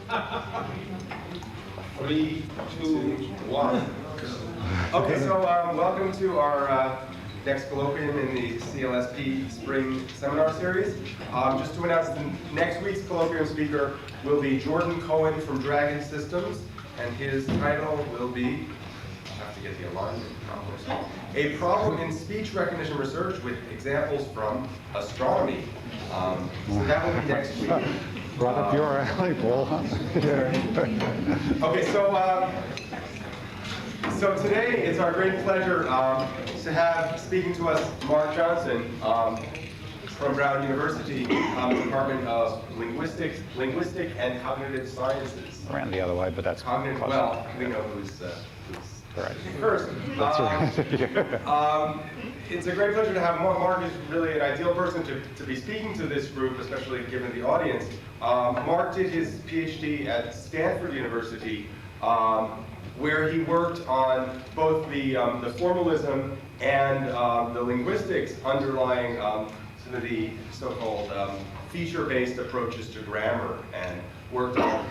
3, 2, 1. Okay, so welcome to our next colloquium in the CLSP Spring Seminar Series. Just to announce, next week's colloquium speaker will be Jordan Cohen from Dragon Systems, and his title will be, I have to get the alignment proper, A Problem in Speech Recognition Research with Examples from Astronomy. So that will be next week. Right up your alley, Paul. Okay, so today it's our great pleasure to have speaking to us Mark Johnson from Brown University, Department of Linguistic and Cognitive Sciences. Around the other way, but that's cognitive. Well, we know who's right. First. That's right. It's a great pleasure to have Mark. Mark is really an ideal person to be speaking to this group, especially given the audience. Mark did his PhD at Stanford University, where he worked on both the formalism and the linguistics underlying some of the so-called feature-based approaches to grammar, and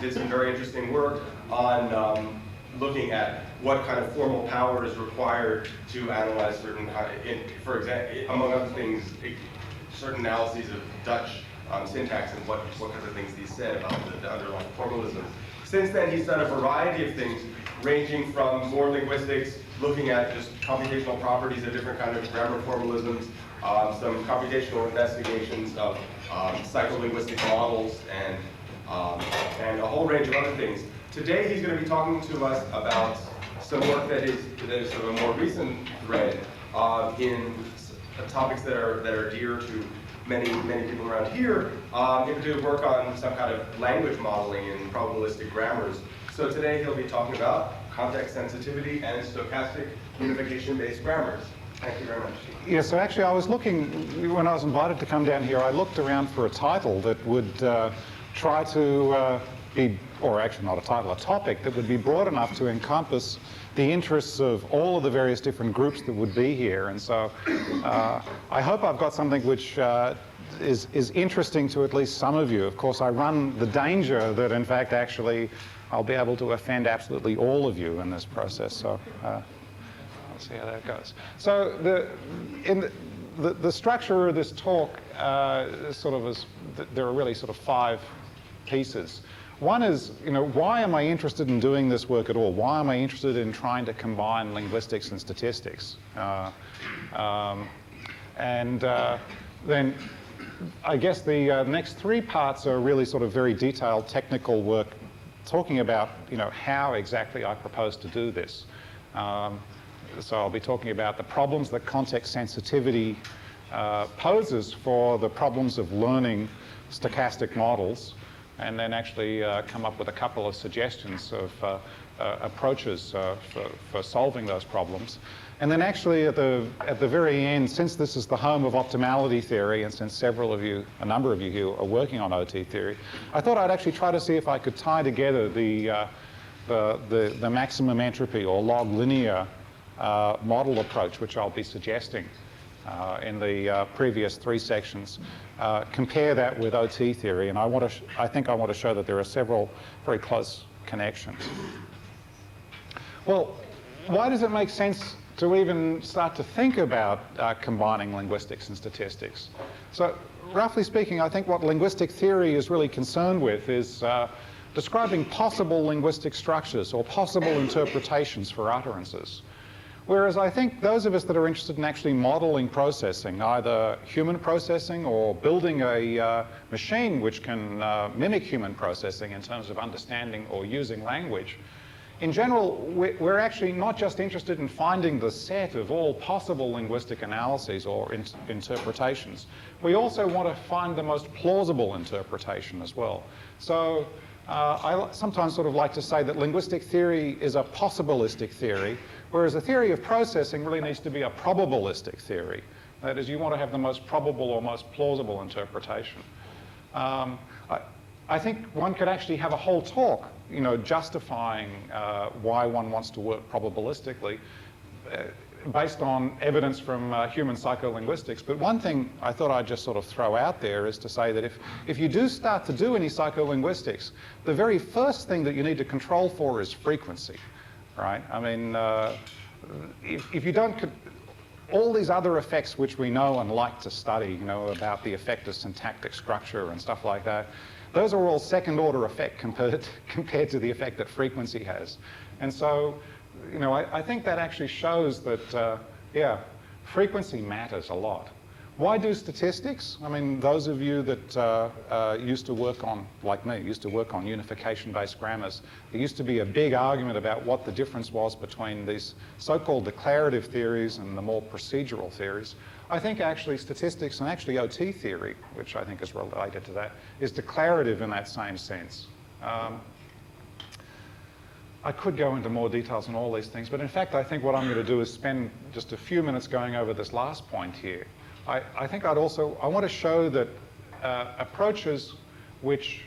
did some very interesting work on looking at what kind of formal power is required to analyze certain for example, among other things, certain analyses of Dutch syntax and what kinds of things he said about the underlying formalism. Since then, he's done a variety of things, ranging from more linguistics, looking at just computational properties of different kinds of grammar formalisms, some computational investigations of psycholinguistic models, and a whole range of other things. Today, he's going to be talking to us about some work that is sort of a more recent thread in topics that are dear to many people around here, to work on some kind of language modeling in probabilistic grammars. So today he'll be talking about context sensitivity and stochastic unification-based grammars. Thank you very much. Yeah, so actually I was looking, when I was invited to come down here, I looked around for a title that would try to be, or actually not a title, a topic that would be broad enough to encompass the interests of all of the various different groups that would be here. And so I hope I've got something which is interesting to at least some of you. Of course, I run the danger that, in fact, actually, I'll be able to offend absolutely all of you in this process. So let's see how that goes. So the structure of this talk there are really sort of 5 pieces. One is, why am I interested in doing this work at all? Why am I interested in trying to combine linguistics and statistics? Then I guess the next 3 parts are really sort of very detailed technical work, talking about, how exactly I propose to do this. So I'll be talking about the problems that context sensitivity poses for the problems of learning stochastic models, and then actually come up with a couple of suggestions of approaches for solving those problems. And then actually at the very end, since this is the home of optimality theory, and since a number of you here are working on OT theory, I thought I'd actually try to see if I could tie together the maximum entropy or log linear model approach, which I'll be suggesting in the previous 3 sections, compare that with OT theory, and I think I want to show that there are several very close connections. Well, why does it make sense to even start to think about combining linguistics and statistics? So, roughly speaking, I think what linguistic theory is really concerned with is describing possible linguistic structures or possible interpretations for utterances. Whereas I think those of us that are interested in actually modeling processing, either human processing or building a machine which can mimic human processing in terms of understanding or using language, in general, we're actually not just interested in finding the set of all possible linguistic analyses or interpretations. We also want to find the most plausible interpretation as well. So I sometimes sort of like to say that linguistic theory is a possibilistic theory, whereas a theory of processing really needs to be a probabilistic theory. That is, you want to have the most probable or most plausible interpretation. I think one could actually have a whole talk, justifying why one wants to work probabilistically. based on evidence from human psycholinguistics. But one thing I thought I'd just sort of throw out there is to say that if you do start to do any psycholinguistics, the very first thing that you need to control for is frequency, right? I mean, if you don't, all these other effects which we know and like to study, you know, about the effect of syntactic structure and stuff like that, those are all second-order effect compared to the effect that frequency has. And so, you know, I think that actually shows that, yeah, frequency matters a lot. Why do statistics? I mean, those of you that used to work on, like me, used to work on unification-based grammars, there used to be a big argument about what the difference was between these so-called declarative theories and the more procedural theories. I think actually statistics and actually OT theory, which I think is related to that, is declarative in that same sense. I could go into more details on all these things, but in fact, I think what I'm going to do is spend just a few minutes going over this last point here. I think I want to show that approaches which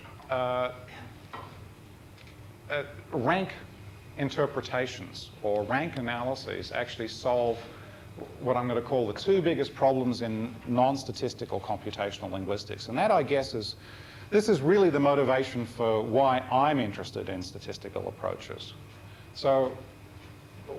rank interpretations or rank analyses actually solve what I'm going to call the two biggest problems in non-statistical computational linguistics. And that, I guess, this is really the motivation for why I'm interested in statistical approaches. So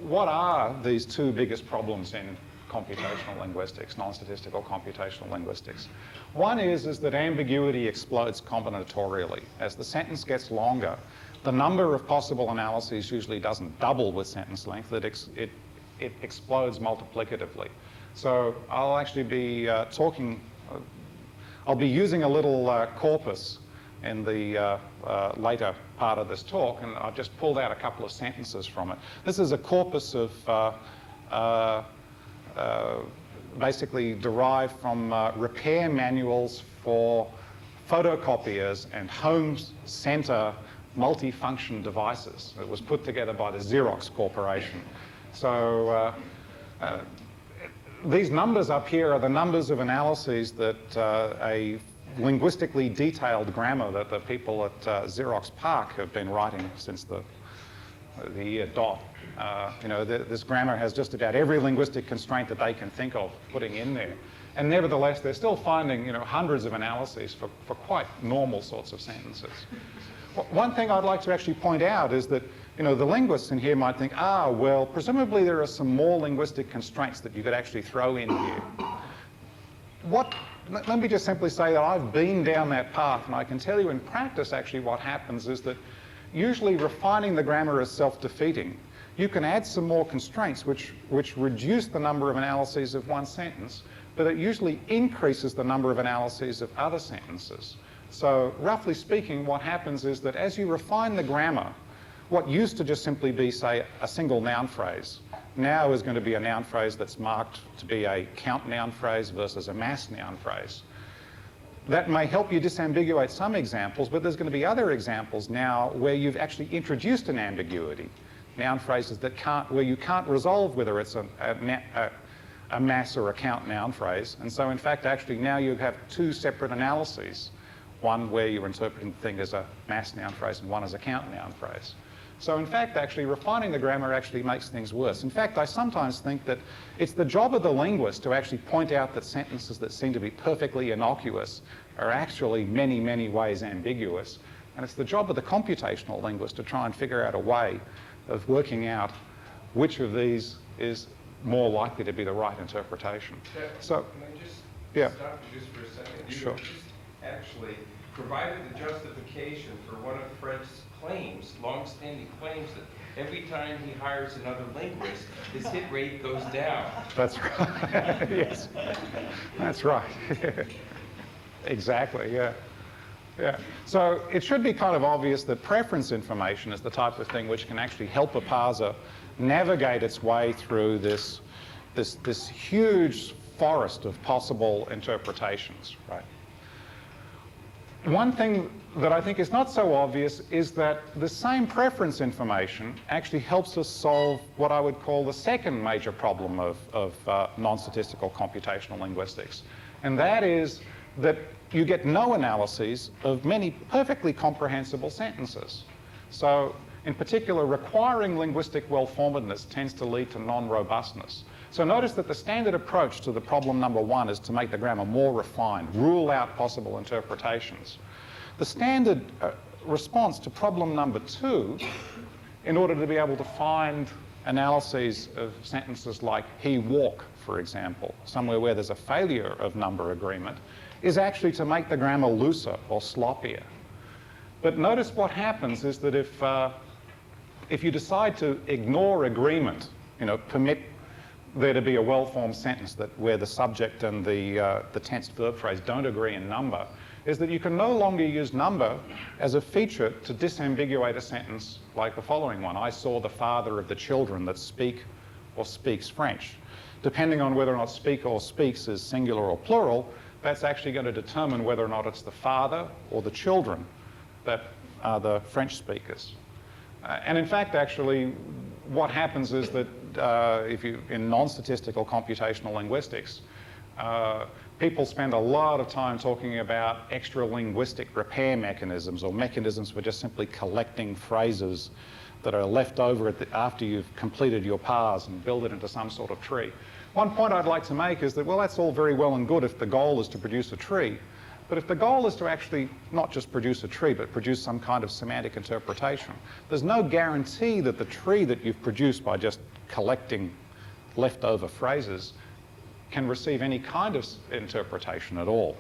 what are these two biggest problems in computational linguistics, non-statistical computational linguistics? One is that ambiguity explodes combinatorially. As the sentence gets longer, the number of possible analyses usually doesn't double with sentence length, it explodes multiplicatively. So I'll actually be I'll be using a little corpus in the later part of this talk, and I've just pulled out a couple of sentences from it. This is a corpus of basically derived from repair manuals for photocopiers and home center multifunction devices. It was put together by the Xerox Corporation. So these numbers up here are the numbers of analyses that a linguistically detailed grammar that the people at Xerox PARC have been writing since the year dot. You know, this grammar has just about every linguistic constraint that they can think of putting in there. And nevertheless, they're still finding, you know, hundreds of analyses for quite normal sorts of sentences. One thing I'd like to actually point out is that, you know, the linguists in here might think, well, presumably there are some more linguistic constraints that you could actually throw in here. Let me just simply say that I've been down that path, and I can tell you in practice actually what happens is that usually refining the grammar is self-defeating. You can add some more constraints which reduce the number of analyses of one sentence, but it usually increases the number of analyses of other sentences. So roughly speaking, what happens is that as you refine the grammar, what used to just simply be, say, a single noun phrase, now is going to be a noun phrase that's marked to be a count noun phrase versus a mass noun phrase. That may help you disambiguate some examples, but there's going to be other examples now where you've actually introduced an ambiguity. Noun phrases where you can't resolve whether it's a mass or a count noun phrase. And so in fact, actually now you have two separate analyses. One where you're interpreting the thing as a mass noun phrase and one as a count noun phrase. So in fact, actually refining the grammar actually makes things worse. In fact, I sometimes think that it's the job of the linguist to actually point out that sentences that seem to be perfectly innocuous are actually many, many ways ambiguous. And it's the job of the computational linguist to try and figure out a way of working out which of these is more likely to be the right interpretation. So, can I just stop you just for a second? Sure. Just actually provided the justification for one of Fred's claims, long-standing claims, that every time he hires another linguist, his hit rate goes down. That's right. Yes, that's right. Exactly. Yeah. Yeah. So it should be kind of obvious that preference information is the type of thing which can actually help a parser navigate its way through this huge forest of possible interpretations, right? One thing that I think is not so obvious is that the same preference information actually helps us solve what I would call the second major problem of non-statistical computational linguistics. And that is that you get no analyses of many perfectly comprehensible sentences. So in particular, requiring linguistic well-formedness tends to lead to non-robustness. So notice that the standard approach to the problem number 1 is to make the grammar more refined, rule out possible interpretations. The standard response to problem number 2, in order to be able to find analyses of sentences like he walk, for example, somewhere where there's a failure of number agreement, is actually to make the grammar looser or sloppier. But notice what happens is that if you decide to ignore agreement, permit there to be a well-formed sentence where the subject and the tensed verb phrase don't agree in number, is that you can no longer use number as a feature to disambiguate a sentence like the following one. I saw the father of the children that speak or speaks French. Depending on whether or not speak or speaks is singular or plural, that's actually going to determine whether or not it's the father or the children that are the French speakers. And in fact, actually, what happens is that in non-statistical computational linguistics, people spend a lot of time talking about extra-linguistic repair mechanisms or mechanisms for just simply collecting phrases that are left over after you've completed your parse and build it into some sort of tree. One point I'd like to make is that, well, that's all very well and good if the goal is to produce a tree. But if the goal is to actually not just produce a tree, but produce some kind of semantic interpretation, there's no guarantee that the tree that you've produced by just collecting leftover phrases can receive any kind of interpretation at all.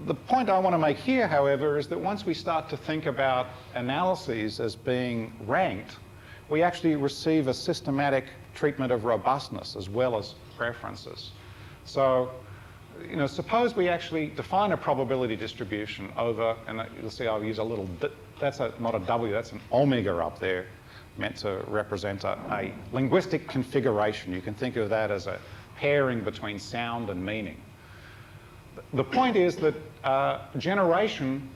The point I want to make here, however, is that once we start to think about analyses as being ranked, we actually receive a systematic treatment of robustness as well as preferences. So, suppose we actually define a probability distribution over, and you'll see I'll use a little, that's not a W, that's an omega up there, meant to represent a linguistic configuration. You can think of that as a pairing between sound and meaning. The point is that generation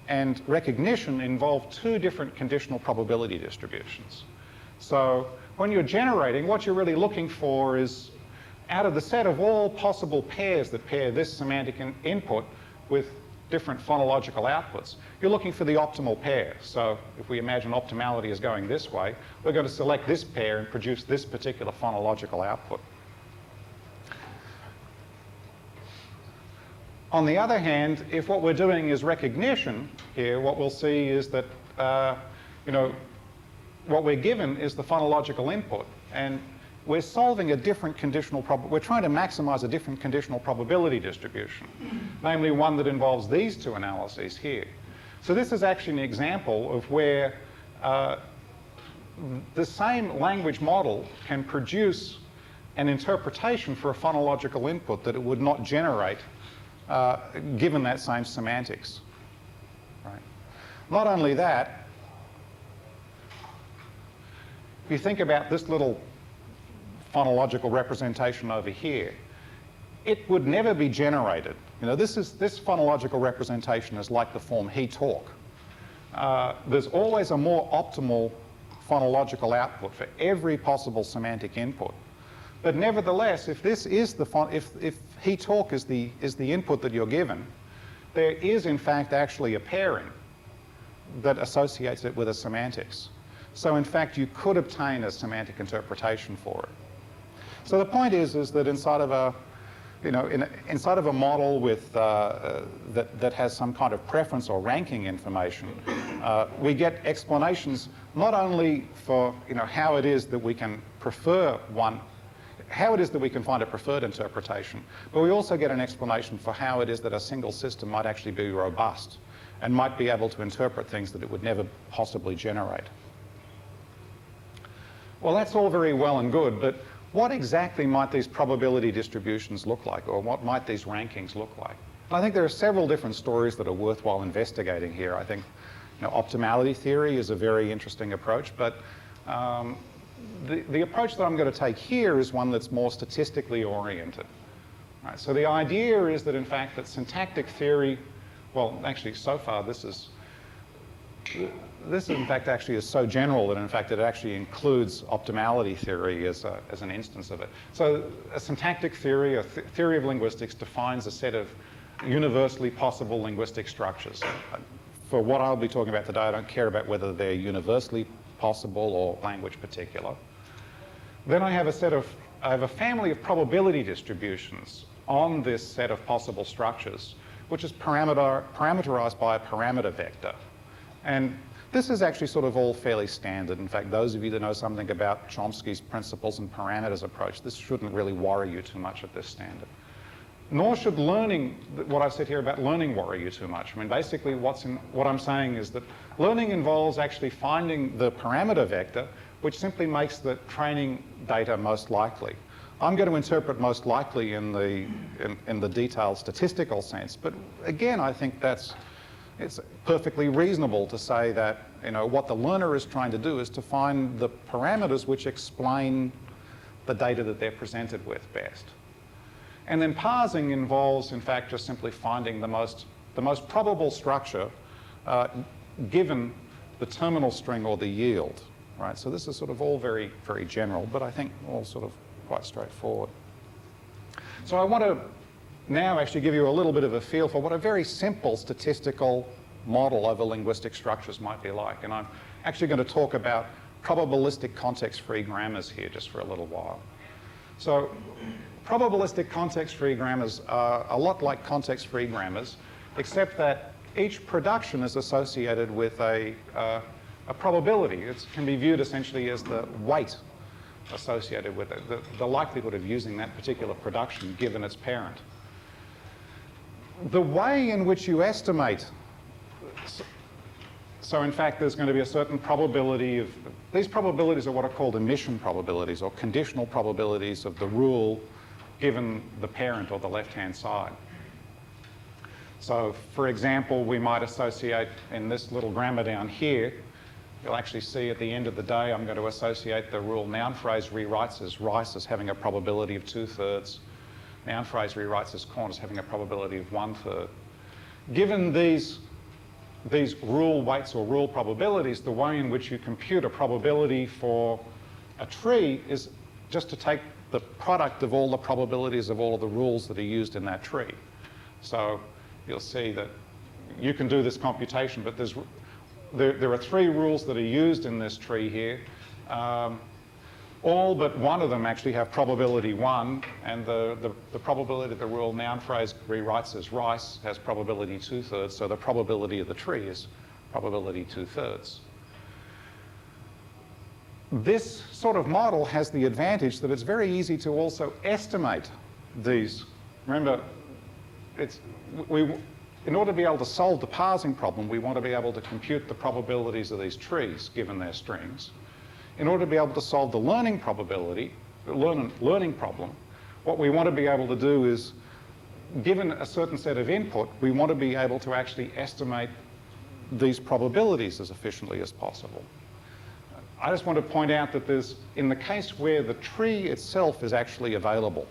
and recognition involve two different conditional probability distributions. So when you're generating, what you're really looking for is, out of the set of all possible pairs that pair this semantic input with different phonological outputs, you're looking for the optimal pair. So if we imagine optimality is going this way, we're going to select this pair and produce this particular phonological output. On the other hand, if what we're doing is recognition here, what we'll see is that what we're given is the phonological input, and we're solving a different conditional we're trying to maximize a different conditional probability distribution, namely one that involves these two analyses here. So this is actually an example of where the same language model can produce an interpretation for a phonological input that it would not generate given that same semantics. Right? Not only that, if you think about this little phonological representation over here, it would never be generated. This phonological representation is like the form he talk. There's always a more optimal phonological output for every possible semantic input. But nevertheless, if this is if he talk is the input that you're given, there is in fact actually a pairing that associates it with a semantics. So in fact, you could obtain a semantic interpretation for it. So the point is that inside of a, inside of a model with that has some kind of preference or ranking information, we get explanations not only for how it is that we can prefer how it is that we can find a preferred interpretation, but we also get an explanation for how it is that a single system might actually be robust and might be able to interpret things that it would never possibly generate. Well, that's all very well and good, but what exactly might these probability distributions look like, or what might these rankings look like? I think there are several different stories that are worthwhile investigating here. I think optimality theory is a very interesting approach, but the approach that I'm going to take here is one that's more statistically oriented. Right, so the idea is that, in fact, that syntactic theory, well, actually, so far this in fact actually is so general that in fact it actually includes optimality theory as an instance of it. So a syntactic theory, a theory of linguistics, defines a set of universally possible linguistic structures. For what I'll be talking about today, I don't care about whether they're universally possible or language particular. Then I have a family of probability distributions on this set of possible structures, which is parameterized by a parameter vector. And this is actually sort of all fairly standard. In fact, those of you that know something about Chomsky's principles and parameters approach, this shouldn't really worry you too much at this standard. Nor should learning, what I've said here about learning, worry you too much. I mean, basically what I'm saying is that learning involves actually finding the parameter vector, which simply makes the training data most likely. I'm going to interpret most likely in the detailed statistical sense, but again, I think it's perfectly reasonable to say that, you know, what the learner is trying to do is to find the parameters which explain the data that they're presented with best. And then parsing involves, in fact, just simply finding the most probable structure given the terminal string or the yield, right? So this is sort of all very, very general, but I think all sort of quite straightforward. So I want to now actually give you a little bit of a feel for what a very simple statistical model over linguistic structures might be like. And I'm actually going to talk about probabilistic context-free grammars here just for a little while. So probabilistic context-free grammars are a lot like context-free grammars, except that each production is associated with a probability. It can be viewed essentially as the weight associated with it, the likelihood of using that particular production given its parent. The way in which you estimate, so in fact there's going to be a certain probability of, these probabilities are what are called emission probabilities or conditional probabilities of the rule given the parent or the left-hand side. So for example, we might associate in this little grammar down here, you'll actually see at the end of the day I'm going to associate the rule noun phrase rewrites as rice as having a probability of 2/3. Noun phrase rewrites as corn as having a probability of 1/3. Given these rule weights or rule probabilities, the way in which you compute a probability for a tree is just to take the product of all the probabilities of all of the rules that are used in that tree. So you'll see that you can do this computation, but there are 3 rules that are used in this tree here. All but one of them actually have probability 1, and the probability of the rule noun phrase rewrites as rice has probability 2/3, so the probability of the tree is probability 2/3. This sort of model has the advantage that it's very easy to also estimate these. Remember, in order to be able to solve the parsing problem, we want to be able to compute the probabilities of these trees given their strings. In order to be able to solve the learning problem, what we want to be able to do is, given a certain set of input, we want to be able to actually estimate these probabilities as efficiently as possible. I just want to point out that in the case where the tree itself is actually available,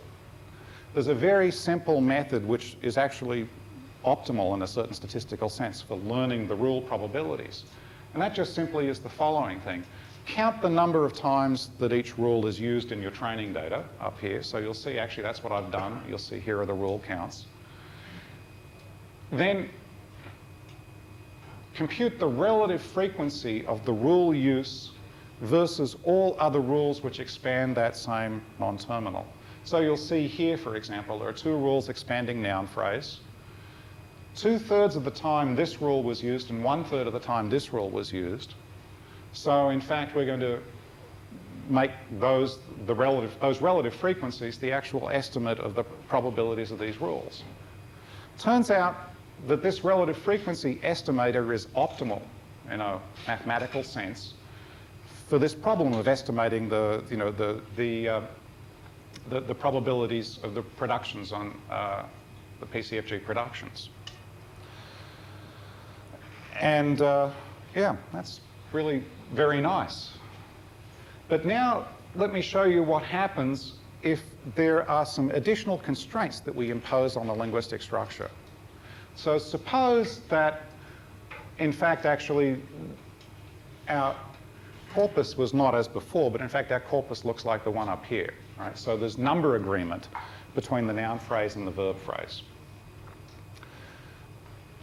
there's a very simple method which is actually optimal in a certain statistical sense for learning the rule probabilities. And that just simply is the following thing. Count the number of times that each rule is used in your training data up here. So you'll see, actually, that's what I've done. You'll see here are the rule counts. Then compute the relative frequency of the rule use versus all other rules which expand that same non-terminal. So you'll see here, for example, there are 2 rules expanding noun phrase. 2/3 of the time this rule was used and 1/3 of the time this rule was used. So in fact, we're going to make those relative frequencies the actual estimate of the probabilities of these rules. Turns out that this relative frequency estimator is optimal in a mathematical sense for this problem of estimating the probabilities of the productions on the PCFG productions. And yeah, that's really very nice. But now let me show you what happens if there are some additional constraints that we impose on the linguistic structure. So suppose that, in fact, actually our corpus was not as before, but in fact our corpus looks like the one up here. Right? So there's number agreement between the noun phrase and the verb phrase.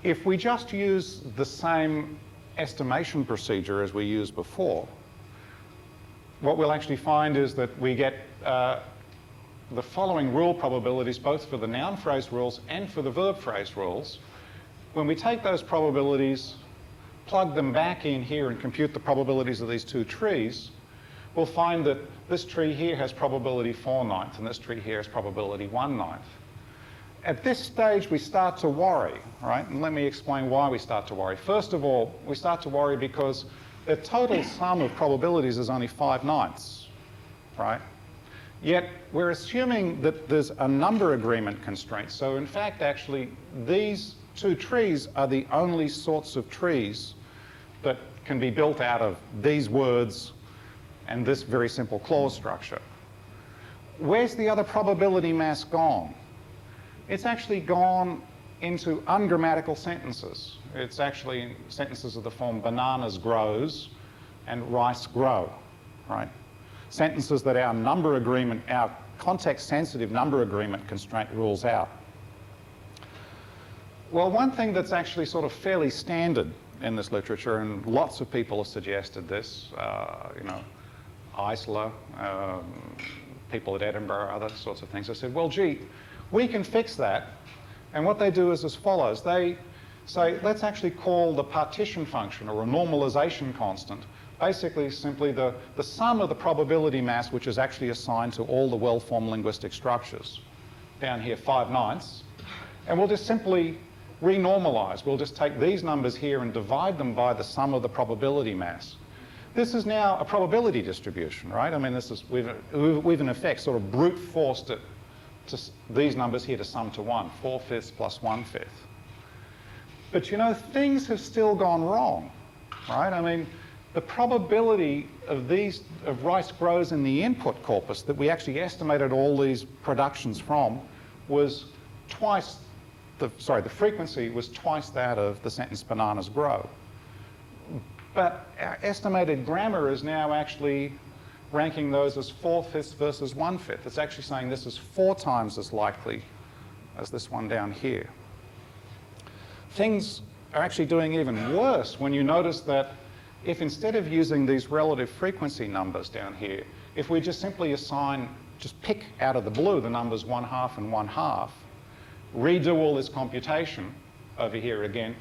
If we just use the same estimation procedure as we used before, what we'll actually find is that we get the following rule probabilities, both for the noun phrase rules and for the verb phrase rules. When we take those probabilities, plug them back in here and compute the probabilities of these two trees, we'll find that this tree here has probability 4/9 and this tree here has probability 1/9. At this stage, we start to worry, right? And let me explain why we start to worry. First of all, we start to worry because the total sum of probabilities is only 5/9, right? Yet we're assuming that there's a number agreement constraint. So in fact, actually, these two trees are the only sorts of trees that can be built out of these words and this very simple clause structure. Where's the other probability mass gone? It's actually gone into ungrammatical sentences. It's actually sentences of the form bananas grows and rice grow, right? Sentences that our number agreement, our context-sensitive number agreement constraint rules out. Well, one thing that's actually sort of fairly standard in this literature, and lots of people have suggested this, Eisler, people at Edinburgh, other sorts of things, they said, well, gee, we can fix that. And what they do is as follows. They say, let's actually call the partition function, or a normalization constant, basically simply the sum of the probability mass, which is actually assigned to all the well-formed linguistic structures. Down here, 5/9. And we'll just simply renormalize. We'll just take these numbers here and divide them by the sum of the probability mass. This is now a probability distribution, right? I mean, this is, we've in effect sort of brute forced it to these numbers here to sum to 1, 4/5 plus 1/5. But you know, things have still gone wrong, right? I mean, the probability of rice grows in the input corpus that we actually estimated all these productions from was twice, the frequency was twice that of the sentence bananas grow. But our estimated grammar is now actually ranking those as 4/5 versus 1/5. It's actually saying this is 4 times as likely as this one down here. Things are actually doing even worse when you notice that if instead of using these relative frequency numbers down here, if we just simply just pick out of the blue the numbers 1/2 and 1/2, redo all this computation over here again,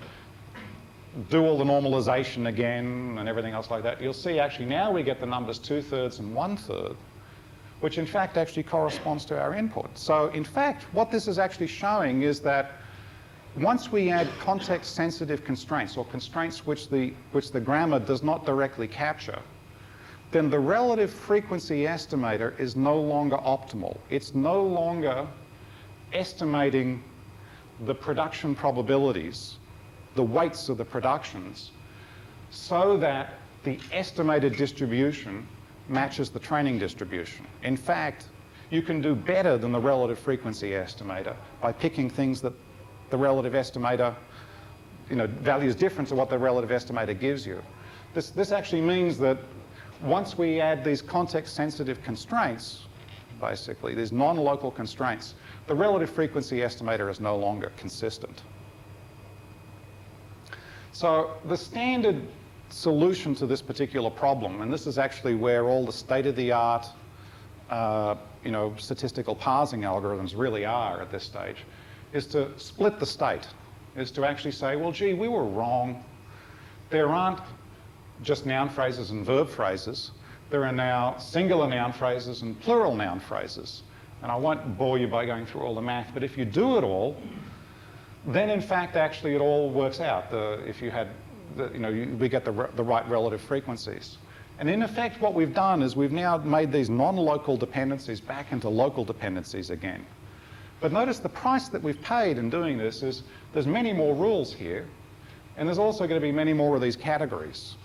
do all the normalization again and everything else like that, you'll see actually now we get the numbers 2/3 and 1/3, which in fact actually corresponds to our input. So in fact, what this is actually showing is that once we add context-sensitive constraints, or constraints which the grammar does not directly capture, then the relative frequency estimator is no longer optimal. It's no longer estimating the production probabilities, the weights of the productions, so that the estimated distribution matches the training distribution. In fact, you can do better than the relative frequency estimator by picking things that the relative estimator, values different to what the relative estimator gives you. This actually means that once we add these context-sensitive constraints, basically, these non-local constraints, the relative frequency estimator is no longer consistent. So the standard solution to this particular problem, and this is actually where all the state-of-the-art, statistical parsing algorithms really are at this stage, is to split the state, is to actually say, well, gee, we were wrong. There aren't just noun phrases and verb phrases. There are now singular noun phrases and plural noun phrases. And I won't bore you by going through all the math, but if you do it all, then in fact, actually, it all works out. If you had, we get the right relative frequencies. And in effect, what we've done is we've now made these non-local dependencies back into local dependencies again. But notice the price that we've paid in doing this is there's many more rules here, and there's also going to be many more of these categories.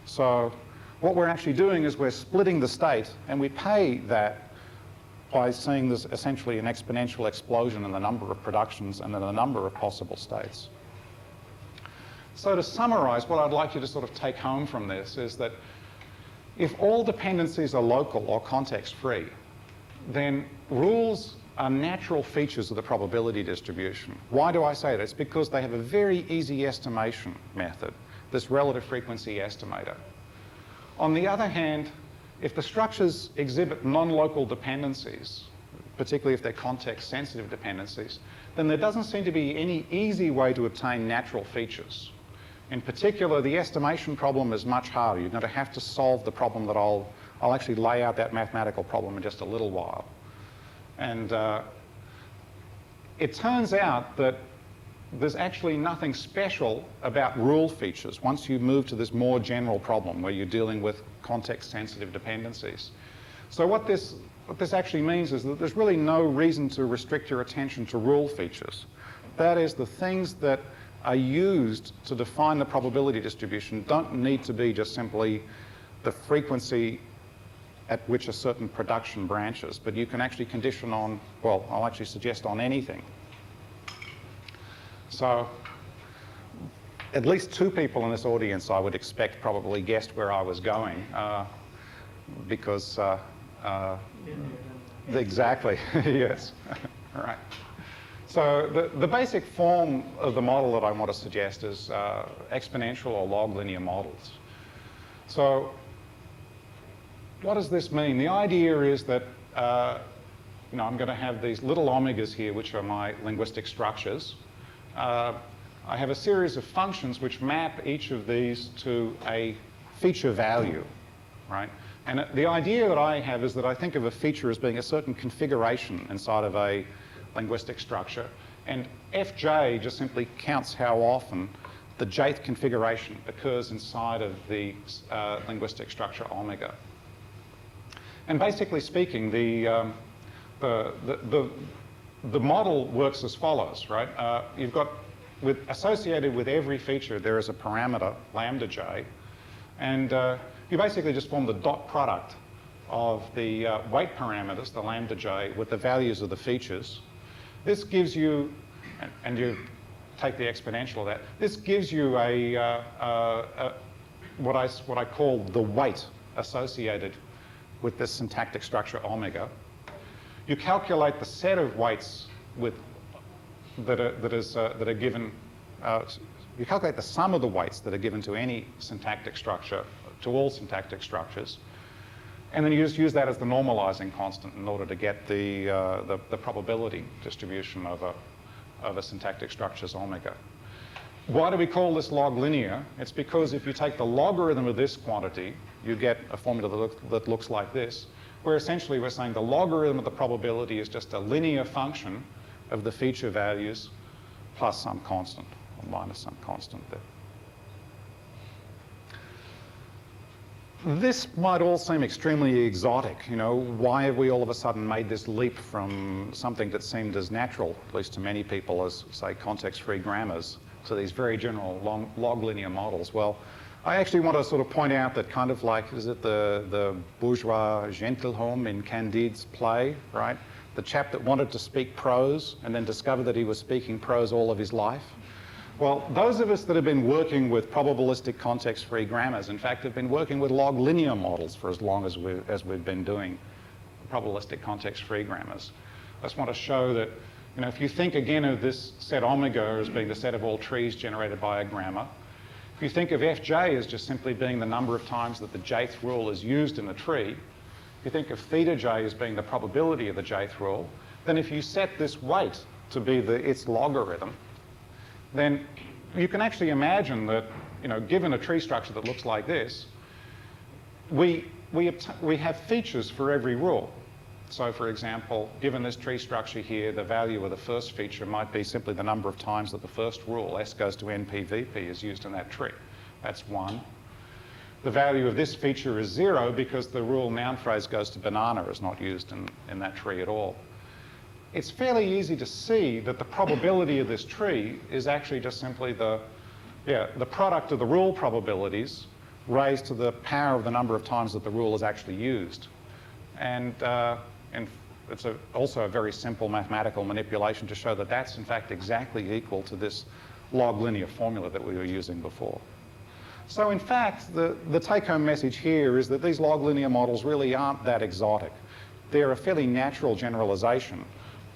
So what we're actually doing is we're splitting the state, and we pay that by seeing this essentially an exponential explosion in the number of productions and in the number of possible states. So to summarize, what I'd like you to sort of take home from this is that if all dependencies are local or context-free, then rules are natural features of the probability distribution. Why do I say that? It's because they have a very easy estimation method, this relative frequency estimator. On the other hand, if the structures exhibit non-local dependencies, particularly if they're context-sensitive dependencies, then there doesn't seem to be any easy way to obtain natural features. In particular, the estimation problem is much harder. You're going to have to solve the problem that I'll actually lay out that mathematical problem in just a little while. And it turns out that there's actually nothing special about rule features once you move to this more general problem where you're dealing with context-sensitive dependencies. So what this actually means is that there's really no reason to restrict your attention to rule features. That is, the things that are used to define the probability distribution don't need to be just simply the frequency at which a certain production branches, but you can actually condition on, well, I'll actually suggest on anything. So at least two people in this audience, I would expect, probably guessed where I was going, because exactly, yes. All right. So the basic form of the model that I want to suggest is exponential or log linear models. So what does this mean? The idea is that I'm going to have these little omegas here, which are my linguistic structures. I have a series of functions which map each of these to a feature value, right? And the idea that I have is that I think of a feature as being a certain configuration inside of a linguistic structure, and fj just simply counts how often the jth configuration occurs inside of the linguistic structure And basically speaking, the model works as follows, right? You've got, associated with every feature, there is a parameter, lambda j, and you basically just form the dot product of the weight parameters, the lambda j, with the values of the features. This gives you, and you take the exponential of that, this gives you what I call the weight associated with this syntactic structure omega. You calculate the set of weights that are given. You calculate the sum of the weights that are given to any syntactic structure, to all syntactic structures, and then you just use that as the normalizing constant in order to get the probability distribution of a syntactic structure's omega. Why do we call this log linear? It's because if you take the logarithm of this quantity, you get a formula that looks like this, where essentially we're saying the logarithm of the probability is just a linear function of the feature values plus some constant, or minus some constant there. This might all seem extremely exotic. Why have we all of a sudden made this leap from something that seemed as natural, at least to many people, as, say, context-free grammars, to these very general log linear models? Well, I actually want to sort of point out that kind of like, is it the bourgeois gentilhomme in Candide's play, right? The chap that wanted to speak prose and then discovered that he was speaking prose all of his life. Well, those of us that have been working with probabilistic context-free grammars, in fact, have been working with log linear models for as long as we've been doing probabilistic context-free grammars. I just want to show that, if you think again of this set omega as being the set of all trees generated by a grammar, if you think of fj as just simply being the number of times that the jth rule is used in a tree, if you think of theta j as being the probability of the jth rule, then if you set this weight to be its logarithm, then you can actually imagine that, given a tree structure that looks like this, we have features for every rule. So, for example, given this tree structure here, the value of the first feature might be simply the number of times that the first rule, s goes to npvp, is used in that tree. That's 1. The value of this feature is 0 because the rule noun phrase goes to banana is not used in that tree at all. It's fairly easy to see that the probability of this tree is actually just simply the product of the rule probabilities raised to the power of the number of times that the rule is actually used. And it's also a very simple mathematical manipulation to show that that's in fact exactly equal to this log linear formula that we were using before. So in fact, the take-home message here is that these log linear models really aren't that exotic. They're a fairly natural generalization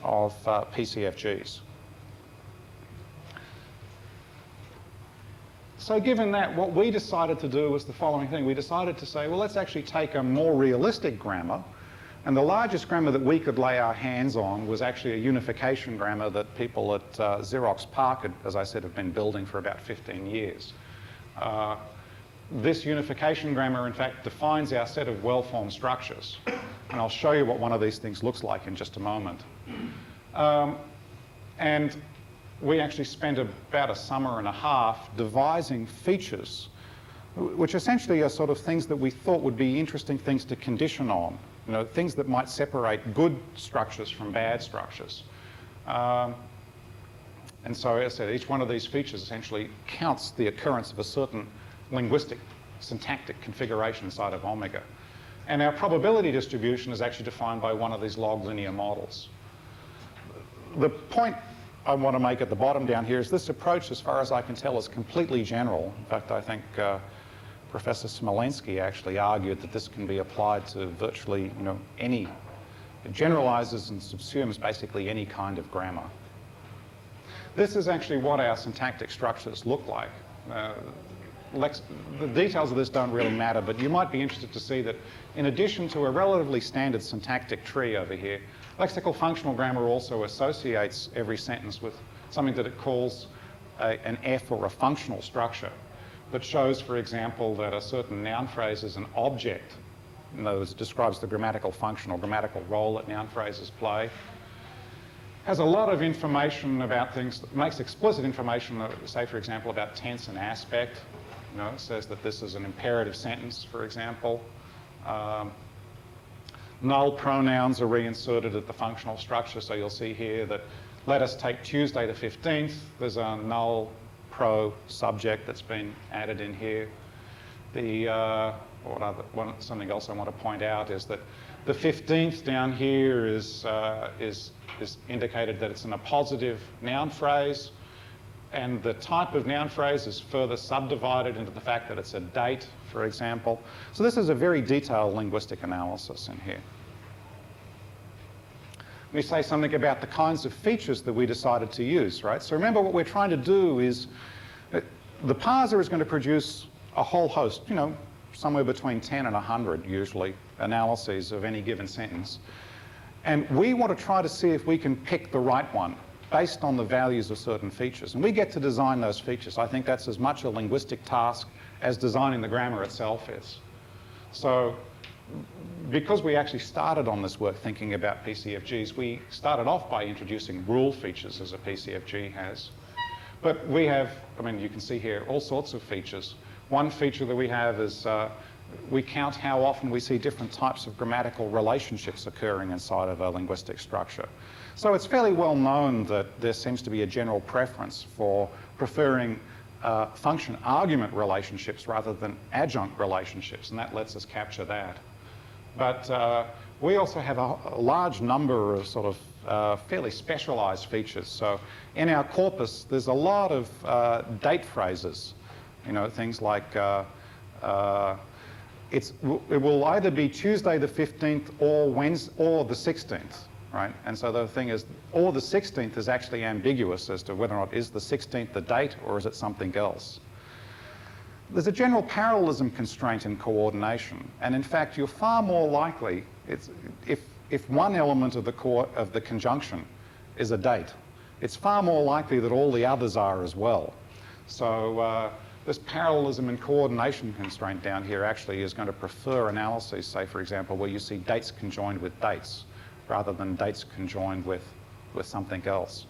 of PCFGs. So given that, what we decided to do was the following thing. We decided to say, well, let's actually take a more realistic grammar. And the largest grammar that we could lay our hands on was actually a unification grammar that people at Xerox PARC, as I said, have been building for about 15 years. This unification grammar, in fact, defines our set of well-formed structures. And I'll show you what one of these things looks like in just a moment. And we actually spent about a summer and a half devising features, which essentially are sort of things that we thought would be interesting things to condition on. You know, things that might separate good structures from bad structures. And so, as I said, each one of these features essentially counts the occurrence of a certain linguistic, syntactic configuration inside of omega. And our probability distribution is actually defined by one of these log linear models. The point I want to make at the bottom down here is this approach, as far as I can tell, is completely general. In fact, I think Professor Smolensky actually argued that this can be applied to virtually, any. It generalizes and subsumes basically any kind of grammar. This is actually what our syntactic structures look like. The details of this don't really matter, but you might be interested to see that in addition to a relatively standard syntactic tree over here, lexical functional grammar also associates every sentence with something that it calls an F or a functional structure that shows, for example, that a certain noun phrase is an object. In other words, it describes the grammatical function or grammatical role that noun phrases play. Has a lot of information about things, makes explicit information, say, for example, about tense and aspect. It says that this is an imperative sentence, for example. Null pronouns are reinserted at the functional structure, so you'll see here that let us take Tuesday the 15th. There's a null pro subject that's been added in here. Something else I want to point out is that the 15th down here is indicated that it's in a positive noun phrase, and the type of noun phrase is further subdivided into the fact that it's a date, for example. So this is a very detailed linguistic analysis in here. Let me say something about the kinds of features that we decided to use, right? So remember, what we're trying to do is the parser is going to produce a whole host, somewhere between 10 and 100 usually, analyses of any given sentence. And we want to try to see if we can pick the right one based on the values of certain features. And we get to design those features. I think that's as much a linguistic task as designing the grammar itself is. So because we actually started on this work thinking about PCFGs, we started off by introducing rule features, as a PCFG has. But we have, you can see here, all sorts of features. One feature that we have is we count how often we see different types of grammatical relationships occurring inside of a linguistic structure. So it's fairly well known that there seems to be a general preference for preferring function-argument relationships rather than adjunct relationships, and that lets us capture that. But we also have a large number of sort of fairly specialized features. So in our corpus, there's a lot of date phrases, things like it will either be Tuesday the 15th or Wednesday or the 16th, right? And so the thing is, or the 16th is actually ambiguous as to whether or not is the 16th the date or is it something else. There's a general parallelism constraint in coordination, and in fact, you're far more likely, if one element of the conjunction is a date, it's far more likely that all the others are as well. So this parallelism and coordination constraint down here actually is going to prefer analyses, say, for example, where you see dates conjoined with dates rather than dates conjoined with something else.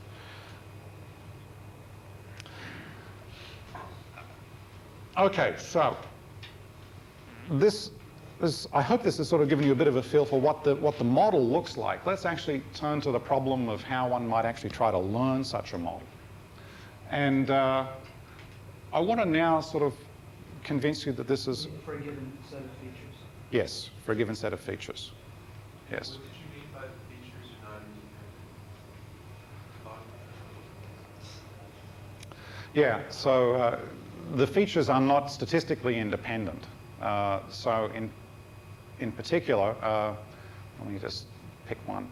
Okay, so I hope this has sort of given you a bit of a feel for what the model looks like. Let's actually turn to the problem of how one might actually try to learn such a model. And I want to now sort of convince you that this is... For a given set of features? Yes, for a given set of features. Yes. What did you mean by the features are not independent? Yeah, so the features are not statistically independent. So in particular, let me just pick one.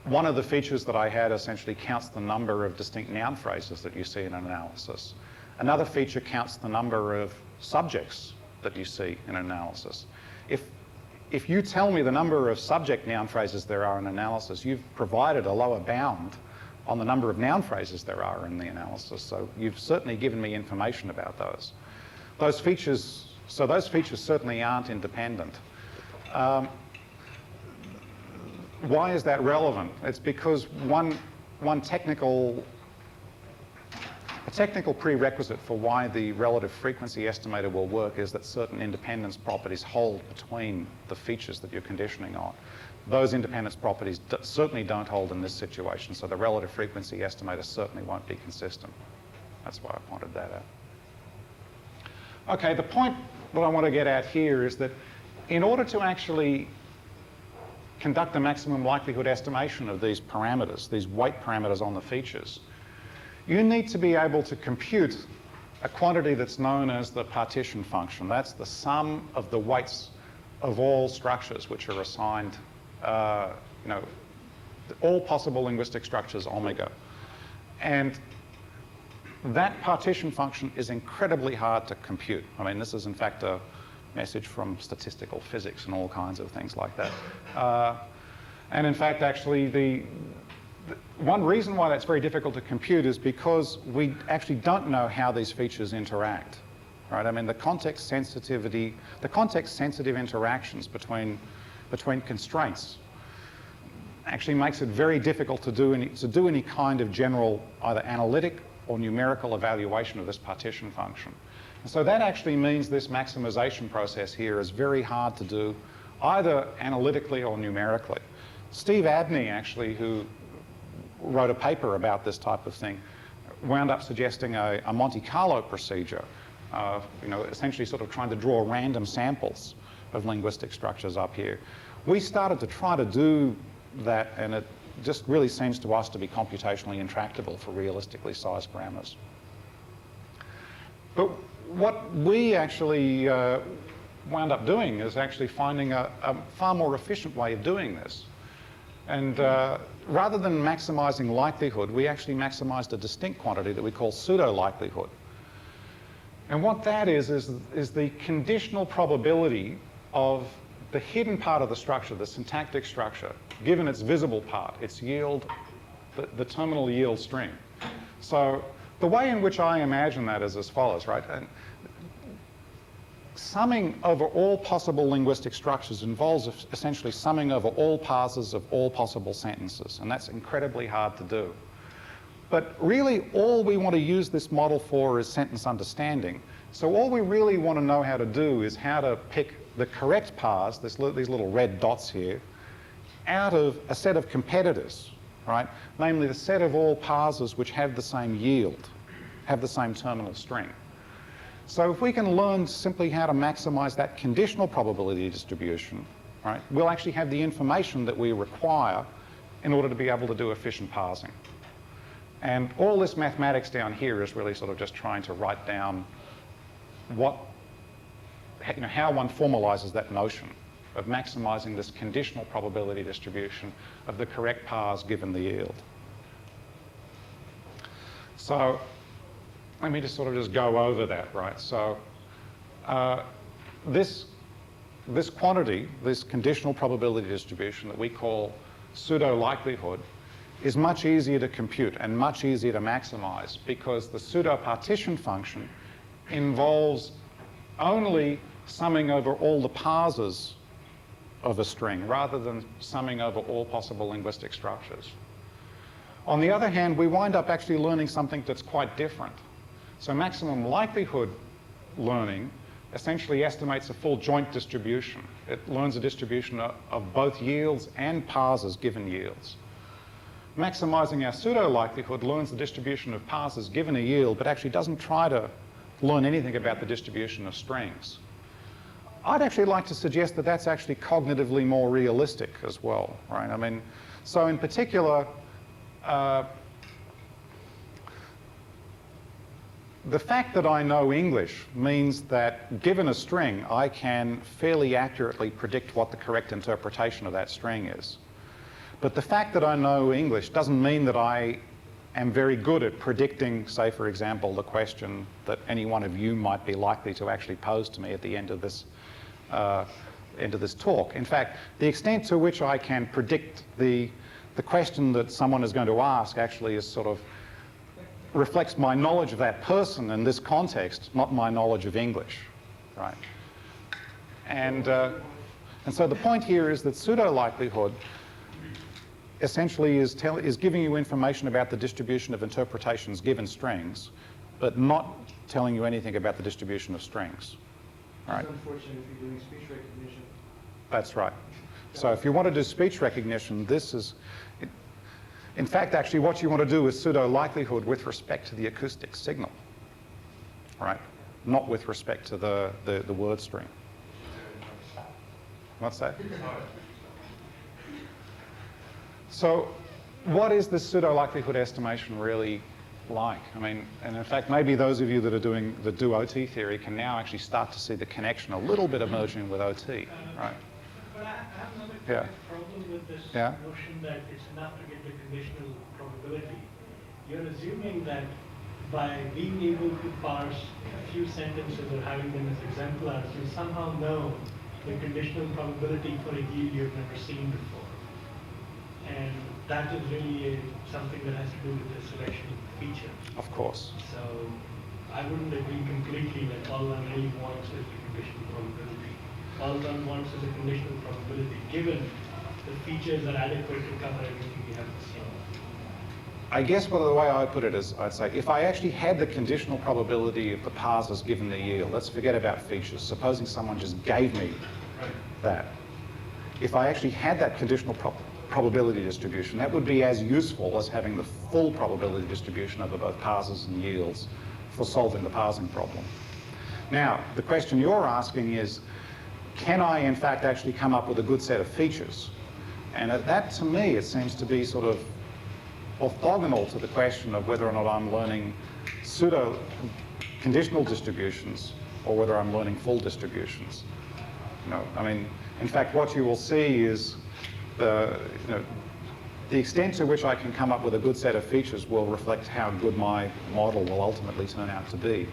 One of the features that I had essentially counts the number of distinct noun phrases that you see in an analysis. Another feature counts the number of subjects that you see in an analysis. If you tell me the number of subject noun phrases there are in analysis, you've provided a lower bound on the number of noun phrases there are in the analysis. So you've certainly given me information about those. Those features certainly aren't independent. Why is that relevant? It's because a technical prerequisite for why the relative frequency estimator will work is that certain independence properties hold between the features that you're conditioning on. Those independence properties certainly don't hold in this situation, so the relative frequency estimator certainly won't be consistent. That's why I pointed that out. Okay, the point that I want to get at here is that in order to actually conduct the maximum likelihood estimation of these parameters, these weight parameters on the features, you need to be able to compute a quantity that's known as the partition function. That's the sum of the weights of all structures which are assigned, all possible linguistic structures omega. And that partition function is incredibly hard to compute. I mean, this is in fact a message from statistical physics and all kinds of things like that. And in fact, actually, one reason why that's very difficult to compute is because we actually don't know how these features interact, right? I mean, the context-sensitive interactions between constraints actually makes it very difficult to do any kind of general either analytic or numerical evaluation of this partition function. And so that actually means this maximization process here is very hard to do either analytically or numerically. Steve Abney, actually, who wrote a paper about this type of thing, wound up suggesting a Monte Carlo procedure, essentially sort of trying to draw random samples of linguistic structures up here. We started to try to do that, and it just really seems to us to be computationally intractable for realistically sized parameters. But what we actually wound up doing is actually finding a far more efficient way of doing this. And rather than maximizing likelihood, we actually maximized a distinct quantity that we call pseudo-likelihood. And what that is the conditional probability of the hidden part of the structure, the syntactic structure, given its visible part, its yield, the terminal yield string. So the way in which I imagine that is as follows, right? And summing over all possible linguistic structures involves essentially summing over all parsers of all possible sentences, and that's incredibly hard to do. But really, all we want to use this model for is sentence understanding. So all we really want to know how to do is how to pick the correct parse, these little red dots here, out of a set of competitors, right? Namely, the set of all parsers which have the same yield, have the same terminal string. So if we can learn simply how to maximize that conditional probability distribution, right, we'll actually have the information that we require in order to be able to do efficient parsing. And all this mathematics down here is really sort of just trying to write down how one formalizes that notion of maximizing this conditional probability distribution of the correct parse given the yield. So let me just sort of go over that, right? So this quantity, this conditional probability distribution that we call pseudo-likelihood, is much easier to compute and much easier to maximize because the pseudo-partition function involves only summing over all the parsers of a string rather than summing over all possible linguistic structures. On the other hand, we wind up actually learning something that's quite different. So maximum likelihood learning essentially estimates a full joint distribution. It learns a distribution of both yields and parsers given yields. Maximizing our pseudo-likelihood learns the distribution of parsers given a yield, but actually doesn't try to learn anything about the distribution of strings. I'd actually like to suggest that that's actually cognitively more realistic as well, right? I mean, so in particular, the fact that I know English means that given a string, I can fairly accurately predict what the correct interpretation of that string is. But the fact that I know English doesn't mean that I am very good at predicting, say, for example, the question that any one of you might be likely to actually pose to me at the end of this talk. In fact, the extent to which I can predict the question that someone is going to ask actually is sort of reflects my knowledge of that person in this context, not my knowledge of English, right? And so the point here is that pseudo-likelihood essentially is giving you information about the distribution of interpretations given strings, but not telling you anything about the distribution of strings. All right? It's unfortunate if you're doing speech recognition. That's right. So if you want to do speech recognition, this is, in fact, actually what you want to do is pseudo-likelihood with respect to the acoustic signal, right? Not with respect to the word string. What's that? So what is this pseudo-likelihood estimation really like? I mean, and in fact, maybe those of you that do OT theory can now actually start to see the connection a little bit emerging with OT, right? But I have another Yeah. problem with this Yeah. notion that it's enough to get the conditional probability. You're assuming that by being able to parse a few sentences or having them as exemplars, you somehow know the conditional probability for a yield you've never seen before. And that is really something that has to do with the selection feature. Of course. So I wouldn't agree completely that all one really wants is the conditional probability. All one wants is a conditional probability, given the features are adequate to cover everything we have to see. I guess the way I put it is, I'd say, if I actually had the conditional probability of the parsers given the yield, let's forget about features. Supposing someone just gave me that. If I actually had that conditional probability distribution, that would be as useful as having the full probability distribution over both parsers and yields for solving the parsing problem. Now, the question you're asking is, can I in fact actually come up with a good set of features? And that, to me, it seems to be sort of orthogonal to the question of whether or not I'm learning pseudo-conditional distributions or whether I'm learning full distributions. I mean, in fact, what you will see is the extent to which I can come up with a good set of features will reflect how good my model will ultimately turn out to be.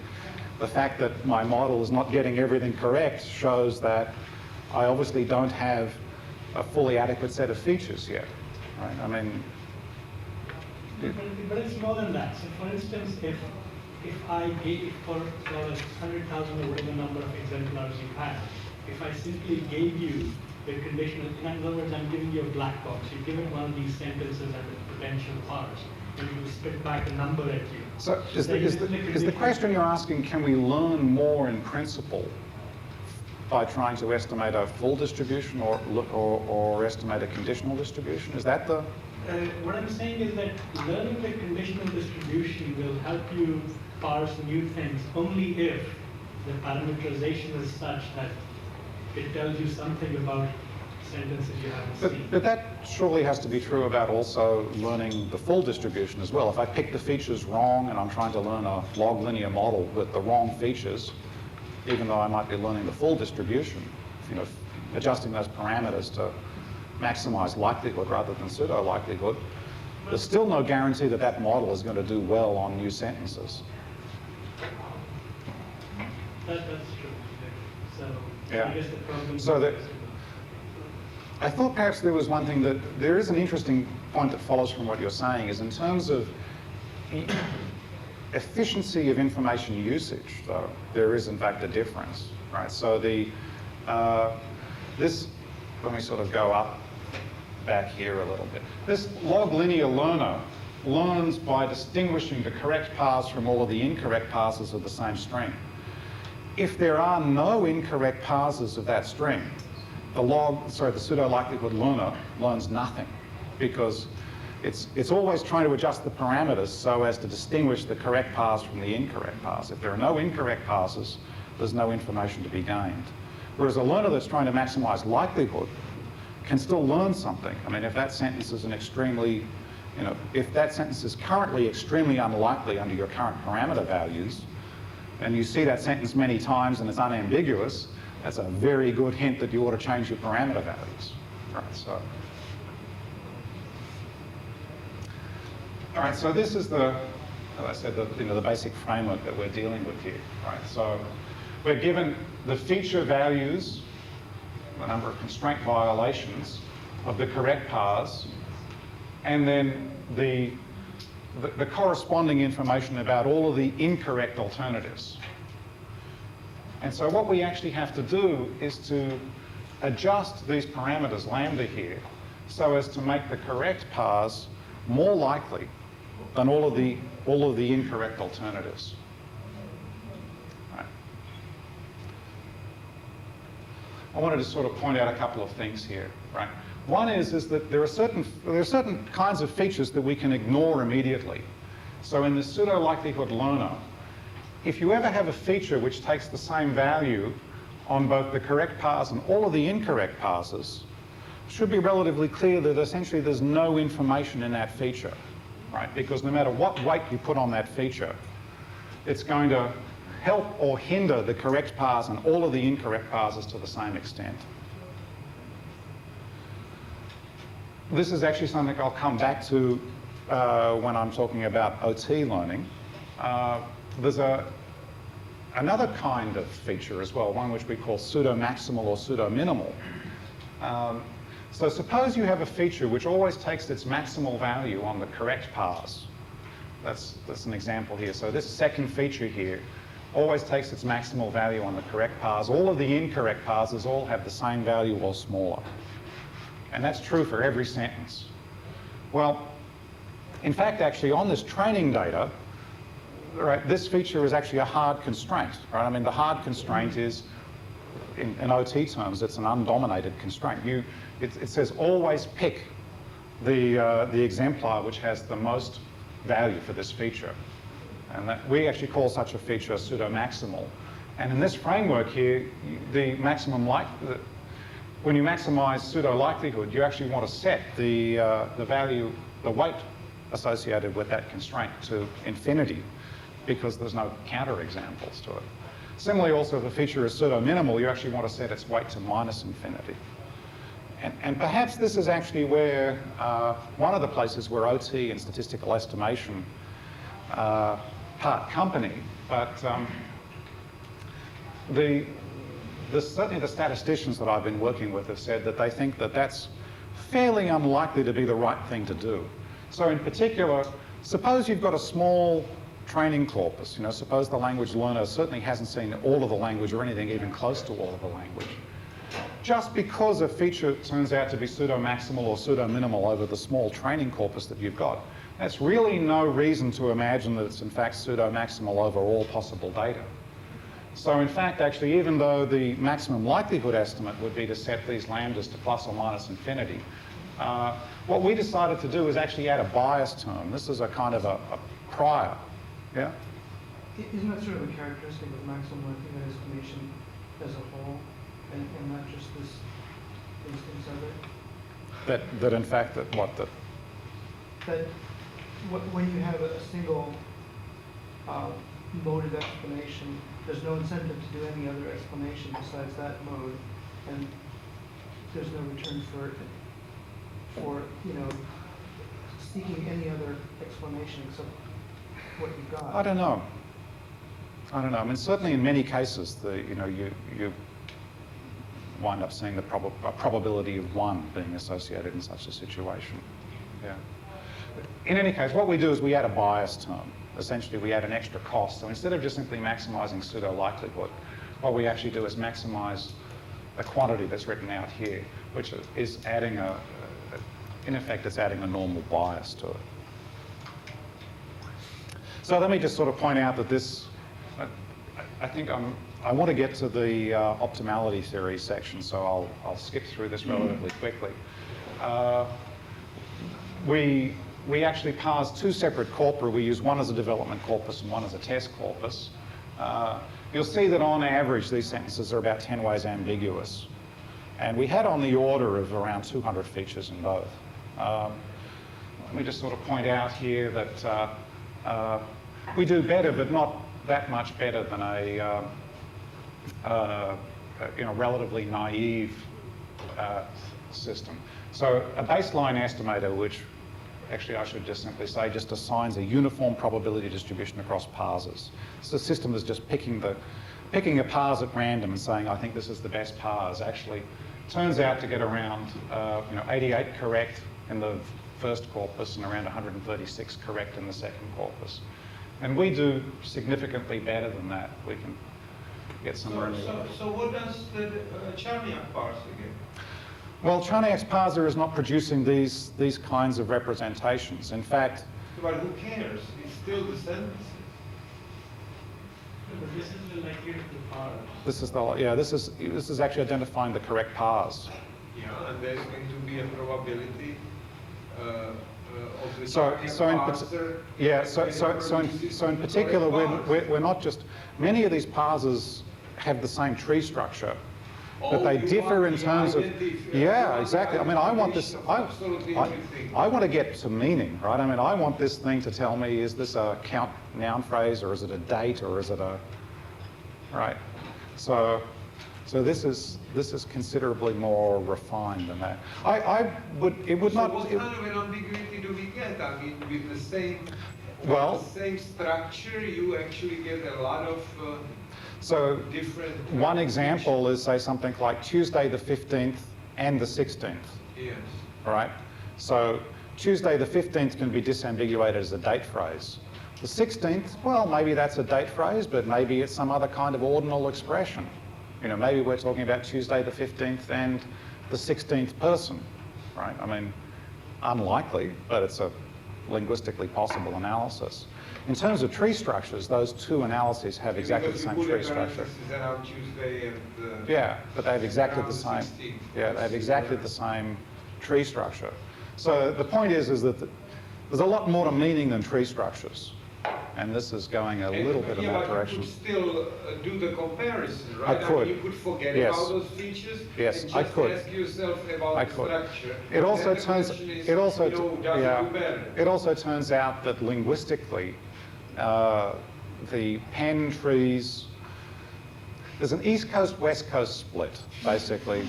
The fact that my model is not getting everything correct shows that I obviously don't have a fully adequate set of features yet, right? I mean, But it's more than that. So for instance, if I gave for 100,000 or whatever number of exemplars you have, if I simply gave you the conditional, in other words, I'm giving you a black box, you're given one of these sentences and a potential parse, and you spit back a number at you. so is the question you're asking, can we learn more in principle by trying to estimate a full distribution or estimate a conditional distribution? Is that the... What I'm saying is that learning the conditional distribution will help you parse new things only if the parameterization is such that it tells you something about sentences you haven't seen. But that surely has to be true about also learning the full distribution as well. If I pick the features wrong and I'm trying to learn a log linear model with the wrong features, even though I might be learning the full distribution, adjusting those parameters to maximize likelihood rather than pseudo-likelihood, there's still no guarantee that that model is going to do well on new sentences. That's true. So Yeah. I guess the problem So I thought perhaps there was one thing that there is an interesting point that follows from what you're saying is in terms of efficiency of information usage, though, there is in fact a difference, right? So let me sort of go up back here a little bit. This log linear learner learns by distinguishing the correct parse from all of the incorrect parses of the same string. If there are no incorrect parses of that string, the pseudo-likelihood learner learns nothing because it's always trying to adjust the parameters so as to distinguish the correct parse from the incorrect parse. If there are no incorrect parses, there's no information to be gained. Whereas a learner that's trying to maximize likelihood can still learn something. I mean, if that sentence is if that sentence is currently extremely unlikely under your current parameter values, and you see that sentence many times and it's unambiguous, that's a very good hint that you ought to change your parameter values. Right, so. All right, so this is the, as I said, the basic framework that we're dealing with here, right? So we're given the feature values, the number of constraint violations of the correct paths, and then the corresponding information about all of the incorrect alternatives. And so what we actually have to do is to adjust these parameters, lambda here, so as to make the correct paths more likely than all of the incorrect alternatives. Right. I wanted to sort of point out a couple of things here, right? One is that there are certain kinds of features that we can ignore immediately. So in the pseudo-likelihood learner, if you ever have a feature which takes the same value on both the correct paths and all of the incorrect passes, it should be relatively clear that essentially there's no information in that feature, right? Because no matter what weight you put on that feature, it's going to help or hinder the correct paths and all of the incorrect passes to the same extent. This is actually something I'll come back to when I'm talking about OT learning. There's another kind of feature as well, one which we call pseudo-maximal or pseudo-minimal. So suppose you have a feature which always takes its maximal value on the correct paths. That's an example here. So this second feature here always takes its maximal value on the correct paths. All of the incorrect paths all have the same value or smaller. And that's true for every sentence. Well, in fact, actually, on this training data, right, this feature is actually a hard constraint, right? I mean, the hard constraint is, in OT terms, it's an undominated constraint. It says always pick the exemplar which has the most value for this feature. And that, we actually call such a feature pseudo-maximal. And in this framework here, the maximum when you maximize pseudo-likelihood, you actually want to set the value, the weight associated with that constraint to infinity, because there's no counterexamples to it. Similarly, also, if a feature is pseudo-minimal, you actually want to set its weight to minus infinity. And perhaps this is actually where one of the places where OT and statistical estimation part company, but certainly the statisticians that I've been working with have said that they think that that's fairly unlikely to be the right thing to do. So in particular, suppose you've got a small training corpus, suppose the language learner certainly hasn't seen all of the language or anything even close to all of the language. Just because a feature turns out to be pseudo-maximal or pseudo-minimal over the small training corpus that you've got, that's really no reason to imagine that it's in fact pseudo-maximal over all possible data. So in fact, actually, even though the maximum likelihood estimate would be to set these lambdas to plus or minus infinity, what we decided to do is actually add a bias term. This is a kind of a prior. Yeah? Isn't that sort of a characteristic of maximum likelihood estimation as a whole, and not just this instance of it? That in fact, that when you have a single mode of explanation, there's no incentive to do any other explanation besides that mode, and there's no return for seeking any other explanation except what you've got. I don't know. I mean, certainly in many cases, you wind up seeing a probability of 1 being associated in such a situation. Yeah. In any case, what we do is we add a bias term. Essentially, we add an extra cost. So instead of just simply maximizing pseudo-likelihood, what we actually do is maximize the quantity that's written out here, which is adding in effect, it's adding a normal bias to it. So let me just sort of point out that this, I think I want to get to the optimality theory section, so I'll skip through this relatively quickly. We actually parse 2 separate corpora. We use one as a development corpus and one as a test corpus. You'll see that on average, these sentences are about 10 ways ambiguous. And we had on the order of around 200 features in both. Let me just sort of point out here that we do better, but not that much better than a relatively naive system. So a baseline estimator, which actually I should just simply say, just assigns a uniform probability distribution across parsers. So the system is just picking a parse at random and saying, I think this is the best parse. Actually, turns out to get around 88 correct in the first corpus and around 136 correct in the second corpus. And we do significantly better than that. We can get somewhere in the middle. So what does the Charniak parse again? Well, Charniak's parser is not producing these kinds of representations. In fact, But who cares? It's still the sentence. But this is the likelihood to parse. this is actually identifying the correct parse. Yeah, and there's going to be a probability of the So in particular, we're not just, many of these parsers have the same tree structure, but they differ in terms of, yeah, exactly. I mean, I want this, I want to get to meaning, right? I mean, I want this thing to tell me, is this a count noun phrase, or is it a date, or is it a, right? So this is considerably more refined than that. It would not. So what kind of an ambiguity do we get? I mean, with the same, Well, the same structure, you actually get a lot of so different. one example is, say, something like Tuesday the 15th and the 16th. Yes. All right? So Tuesday the 15th can be disambiguated as a date phrase. The 16th, well, maybe that's a date phrase, but maybe it's some other kind of ordinal expression. You know, maybe we're talking about Tuesday the 15th and the 16th person, right? I mean, unlikely, but it's a linguistically possible analysis. In terms of tree structures, those two analyses have exactly the same tree structure. Around Tuesday and Yeah, but they have exactly the around same. 16th. Yeah, they have exactly the same tree structure. So the point is that there's a lot more to meaning than tree structures, and this is going a little bit in that direction. You could still do the comparison, right? I could. mean, you could forget Yes. about those features. Yes, and I just could. ask yourself about I the could. structure. It also And then the turns. question is, It also. does it do better? It also turns out that linguistically, the Penn trees. There's an East Coast West Coast split, basically.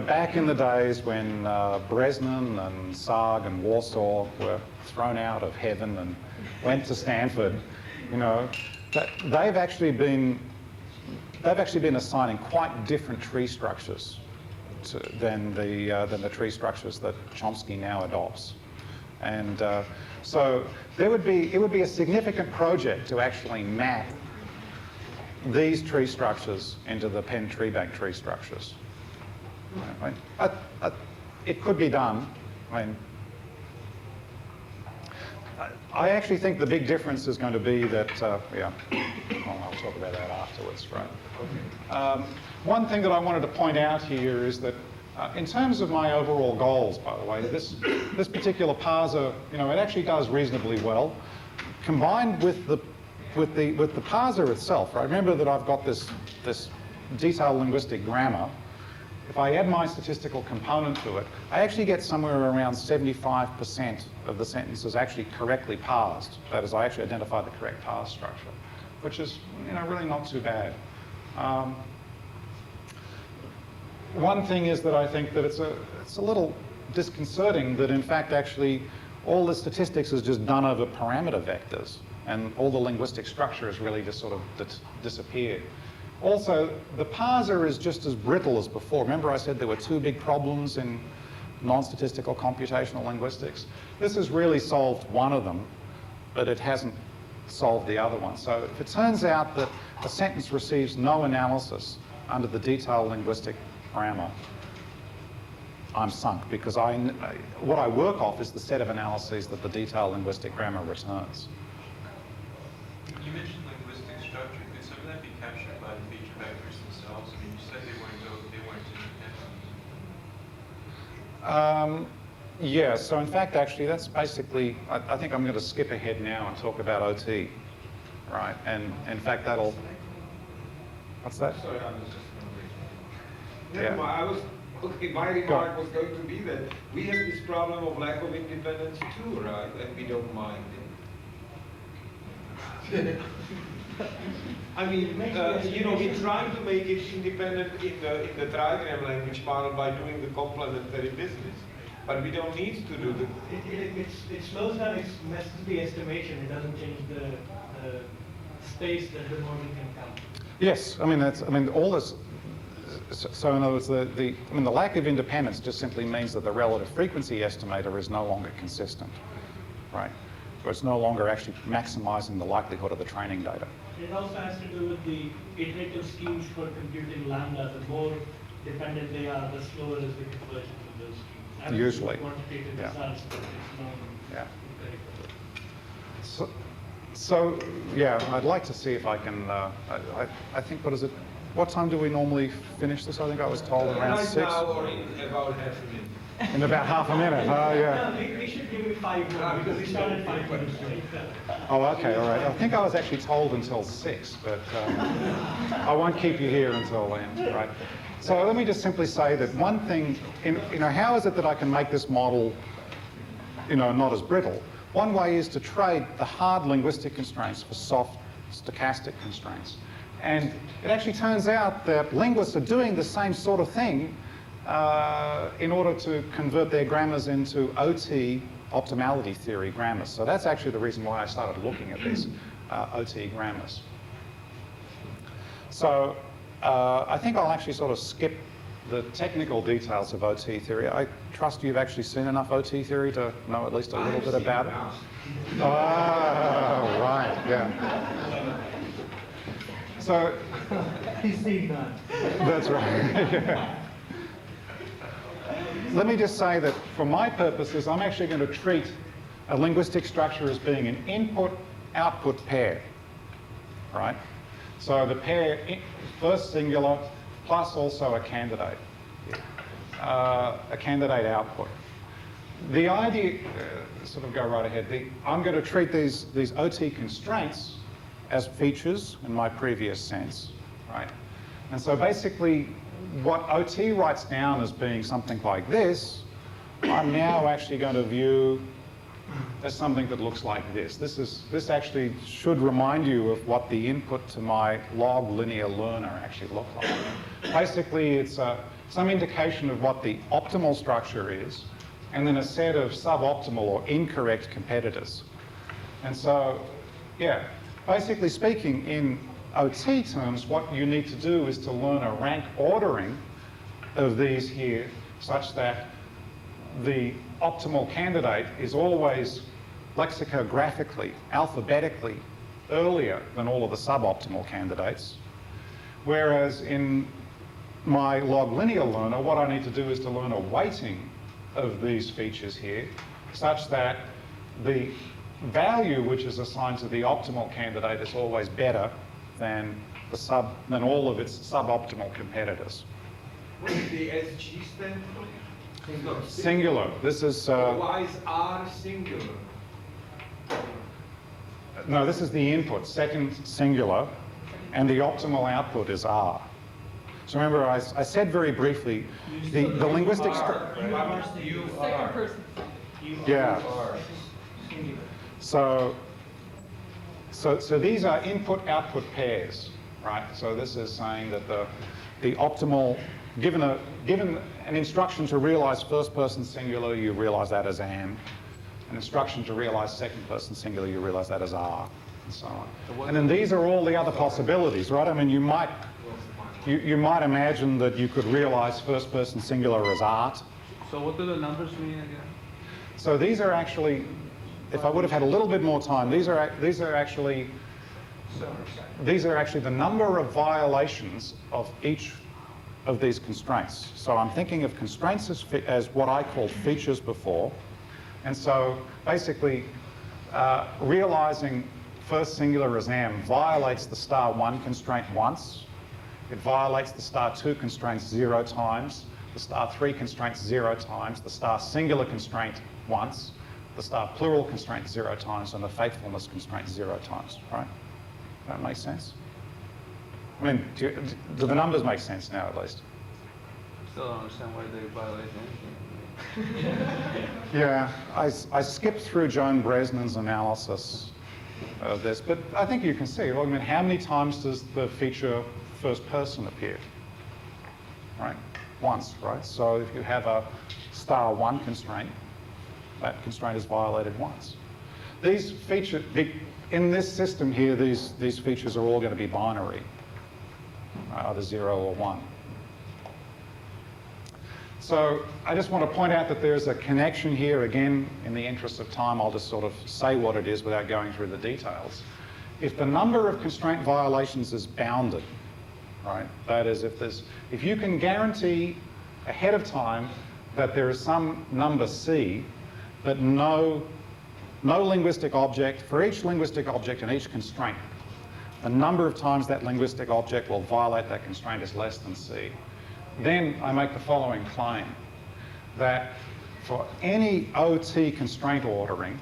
Back in the days when Bresnan and Sarg and Warsaw were thrown out of heaven and went to Stanford, they've actually been assigning quite different tree structures than the tree structures that Chomsky now adopts. And so it would be a significant project to actually map these tree structures into the Penn tree bank tree structures. It could be done. I actually think the big difference is going to be that, I'll talk about that afterwards, right? One thing that I wanted to point out here is that in terms of my overall goals, by the way, this particular parser, it actually does reasonably well. Combined with the parser itself, right? Remember that I've got this detailed linguistic grammar. If I add my statistical component to it, I actually get somewhere around 75% of the sentences actually correctly parsed. That is, I actually identify the correct parse structure, which is really not too bad. One thing is that I think that it's a little disconcerting that in fact actually all the statistics is just done over parameter vectors, and all the linguistic structure has really just sort of disappeared. Also, the parser is just as brittle as before. Remember I said there were two big problems in non-statistical computational linguistics? This has really solved one of them, but it hasn't solved the other one. So if it turns out that a sentence receives no analysis under the detailed linguistic grammar, I'm sunk, because what I work off is the set of analyses that the detailed linguistic grammar returns. You mentioned linguistic structure. Could some of that be captured by the feature vectors themselves? I mean, you said they weren't independent. Yeah, so in fact, actually, that's basically, I think I'm going to skip ahead now and talk about OT, right? And in fact, what's that? Sorry, I was just Yeah. my remark was going to be that we have this problem of lack of independence too, right? And we don't mind it. I mean, we're trying to make it independent in the trigram language model by doing the complementary business. But we don't need to do the, It slows down, it messes the estimation, it doesn't change the space that the model can count. Yes, I mean all this. So in other words, the lack of independence just simply means that the relative frequency estimator is no longer consistent, right? Or it's no longer actually maximizing the likelihood of the training data. It also has to do with the iterative schemes for computing lambda. The more dependent they are, the slower is the convergence of those schemes. Usually. Quantitative Yeah. results, but it's not Yeah. empirical. So yeah, I'd like to see if I can. I think what is it? What time do we normally finish this? I think I was told around right 6. now or in about half a minute. In about half a minute. Oh yeah. No, we should give it 5 more because we started 5 minutes late. Oh, okay, all right. I think I was actually told until 6, but I won't keep you here until then, right? So let me just simply say that one thing, how is it that I can make this model, not as brittle? One way is to trade the hard linguistic constraints for soft stochastic constraints. And it actually turns out that linguists are doing the same sort of thing in order to convert their grammars into OT optimality theory grammars. So that's actually the reason why I started looking at these OT grammars. So I think I'll actually sort of skip the technical details of OT theory. I trust you've actually seen enough OT theory to know at least a little bit about it. Oh, right, yeah. So He's seen that. that's right. Yeah. Let me just say that for my purposes, I'm actually going to treat a linguistic structure as being an input-output pair, right? So the pair, first singular, plus also a candidate output. The idea, sort of go right ahead, I'm going to treat these OT constraints as features in my previous sense, right? And so basically, what OT writes down as being something like this, I'm now actually going to view as something that looks like this. This actually should remind you of what the input to my log linear learner actually looked like. Basically, it's some indication of what the optimal structure is, and then a set of suboptimal or incorrect competitors. And so, yeah, basically speaking, in OT terms, what you need to do is to learn a rank ordering of these here such that the optimal candidate is always lexicographically, alphabetically earlier than all of the suboptimal candidates. Whereas in my log linear learner, what I need to do is to learn a weighting of these features here such that the value which is assigned to the optimal candidate is always better than all of its suboptimal competitors. What does the SG stand for? Singular. This is. Why is R singular? No, this is the input, second singular, and the optimal output is R. So remember, I said very briefly, the linguistic structure. You Second are. person. Yeah. So these are input-output pairs, right? So this is saying that the optimal, given an instruction to realize first-person singular, you realize that as am. An instruction to realize second-person singular, you realize that as are, and so on. And then these are all the other possibilities, right? I mean, you might imagine that you could realize first-person singular as art. So what do the numbers mean again? So these are actually, if I would have had a little bit more time, these are actually the number of violations of each of these constraints. So I'm thinking of constraints as what I called features before. And so basically, realizing first singular as am violates the *1 constraint once. It violates the *2 constraint 0 times, the *3 constraint 0 times, the singular constraint once, the plural constraint 0 times, and the faithfulness constraint 0 times, right? That makes sense? I mean, do the numbers make sense now, at least? Still don't understand why they violate anything. Yeah, I skipped through Joan Bresnan's analysis of this, but I think you can see, well, I mean, how many times does the feature first person appear? Right? Once, right? So if you have a *1 constraint, that constraint is violated once. These features, in this system here, these features are all going to be binary, either 0 or 1. So I just want to point out that there's a connection here. Again, in the interest of time, I'll just sort of say what it is without going through the details. If the number of constraint violations is bounded, right, that is, if you can guarantee ahead of time that there is some number C that no linguistic object, for each linguistic object and each constraint, the number of times that linguistic object will violate that constraint is less than C. Then I make the following claim, that for any OT constraint ordering,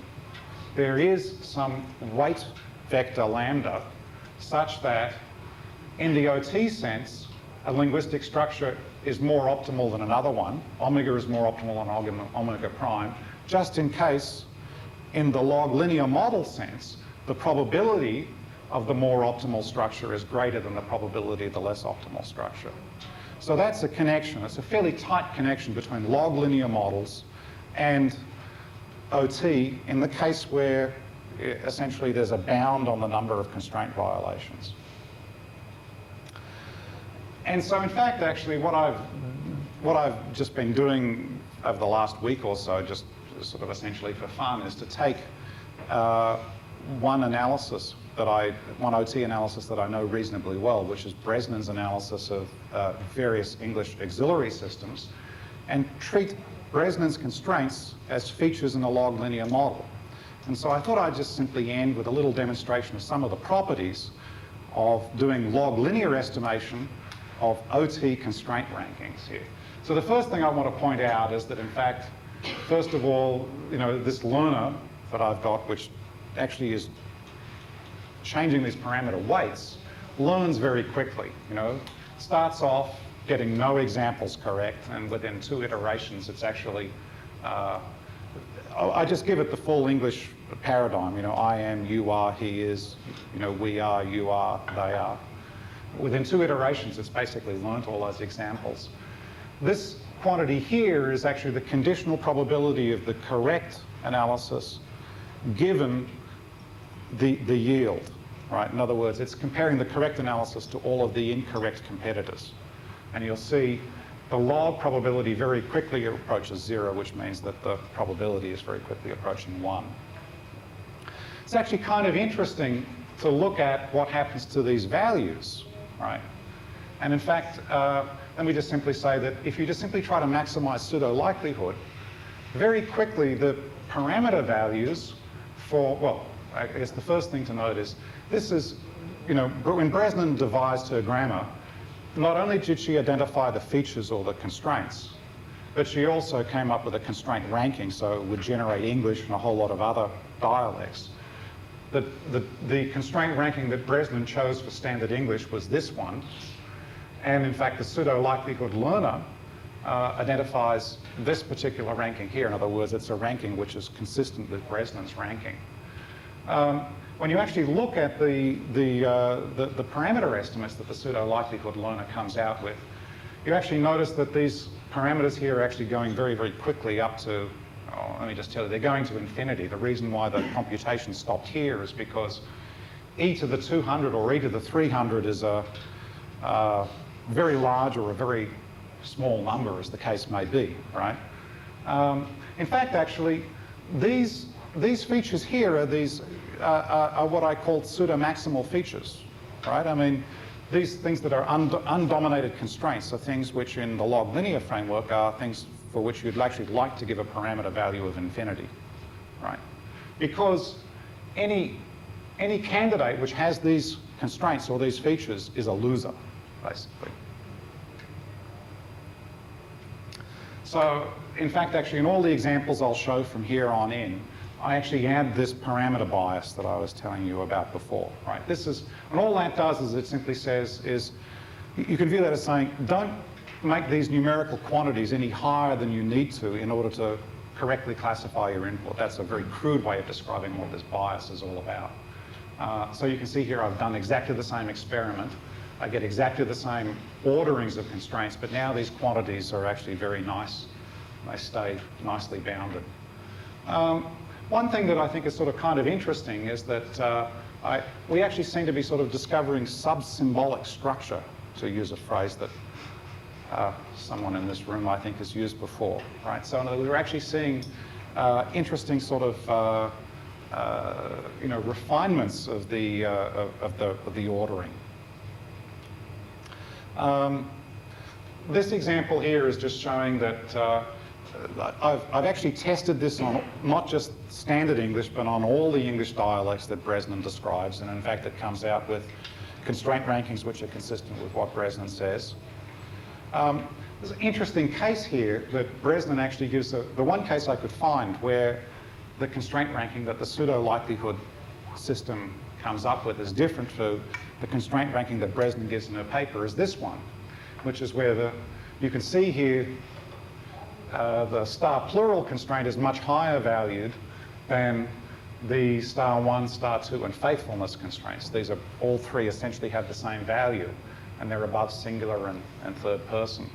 there is some weight vector lambda such that in the OT sense, a linguistic structure is more optimal than another one. Omega is more optimal than omega prime, just in case in the log linear model sense, the probability of the more optimal structure is greater than the probability of the less optimal structure. So that's a connection. It's a fairly tight connection between log linear models and OT in the case where essentially there's a bound on the number of constraint violations. And so in fact, actually, what I've just been doing over the last week or so, just sort of essentially for fun, is to take one OT analysis that I know reasonably well, which is Bresnan's analysis of various English auxiliary systems, and treat Bresnan's constraints as features in a log linear model. And so I thought I'd just simply end with a little demonstration of some of the properties of doing log linear estimation of OT constraint rankings here. So the first thing I want to point out is that, in fact, first of all, this learner that I've got, which actually is changing these parameter weights, learns very quickly. Starts off getting no examples correct, and within 2 iterations, it's actually, I just give it the full English paradigm. I am, you are, he is, we are, you are, they are. Within 2 iterations, it's basically learnt all those examples. This quantity here is actually the conditional probability of the correct analysis given the yield, right? In other words, it's comparing the correct analysis to all of the incorrect competitors. And you'll see the log probability very quickly approaches 0, which means that the probability is very quickly approaching 1. It's actually kind of interesting to look at what happens to these values, right? And in fact, let me just simply say that if you just simply try to maximize pseudo-likelihood, very quickly the parameter values for, well, I guess the first thing to note is, this is, when Bresnan devised her grammar, not only did she identify the features or the constraints, but she also came up with a constraint ranking, so it would generate English and a whole lot of other dialects. The constraint ranking that Bresnan chose for standard English was this one. And in fact, the pseudo-likelihood learner identifies this particular ranking here. In other words, it's a ranking which is consistent with Bresnan's ranking. When you actually look at the parameter estimates that the pseudo-likelihood learner comes out with, you actually notice that these parameters here are actually going very, very quickly up to, let me just tell you, they're going to infinity. The reason why the computation stopped here is because e to the 200 or e to the 300 is a very large or a very small number, as the case may be, right? In fact, actually, these features here are what I call pseudo-maximal features, right? I mean, these things that are undominated constraints are things which in the log linear framework are things for which you'd actually like to give a parameter value of infinity, right? Because any candidate which has these constraints or these features is a loser, basically. So, in fact, actually, in all the examples I'll show from here on in, I actually add this parameter bias that I was telling you about before, right? This is, and all that does is it simply says is, you can view that as saying, don't make these numerical quantities any higher than you need to in order to correctly classify your input. That's a very crude way of describing what this bias is all about. So you can see here I've done exactly the same experiment. I get exactly the same orderings of constraints, but now these quantities are actually very nice They stay nicely bounded. One thing that I think is sort of kind of interesting is that we actually seem to be sort of discovering sub-symbolic structure, to use a phrase that someone in this room I think has used before, right? So in other words, we're actually seeing interesting sort of refinements of the ordering. This example here is just showing that I've actually tested this on not just standard English, but on all the English dialects that Bresnan describes, and in fact it comes out with constraint rankings which are consistent with what Bresnan says. There's an interesting case here that Bresnan actually gives, the one case I could find where the constraint ranking that the pseudo-likelihood system comes up with is different to the constraint ranking that Bresnan gives in her paper, is this one, which is where you can see here the star plural constraint is much higher valued than the star 1, star 2, and faithfulness constraints. These are all three essentially have the same value, and they're above singular and third person.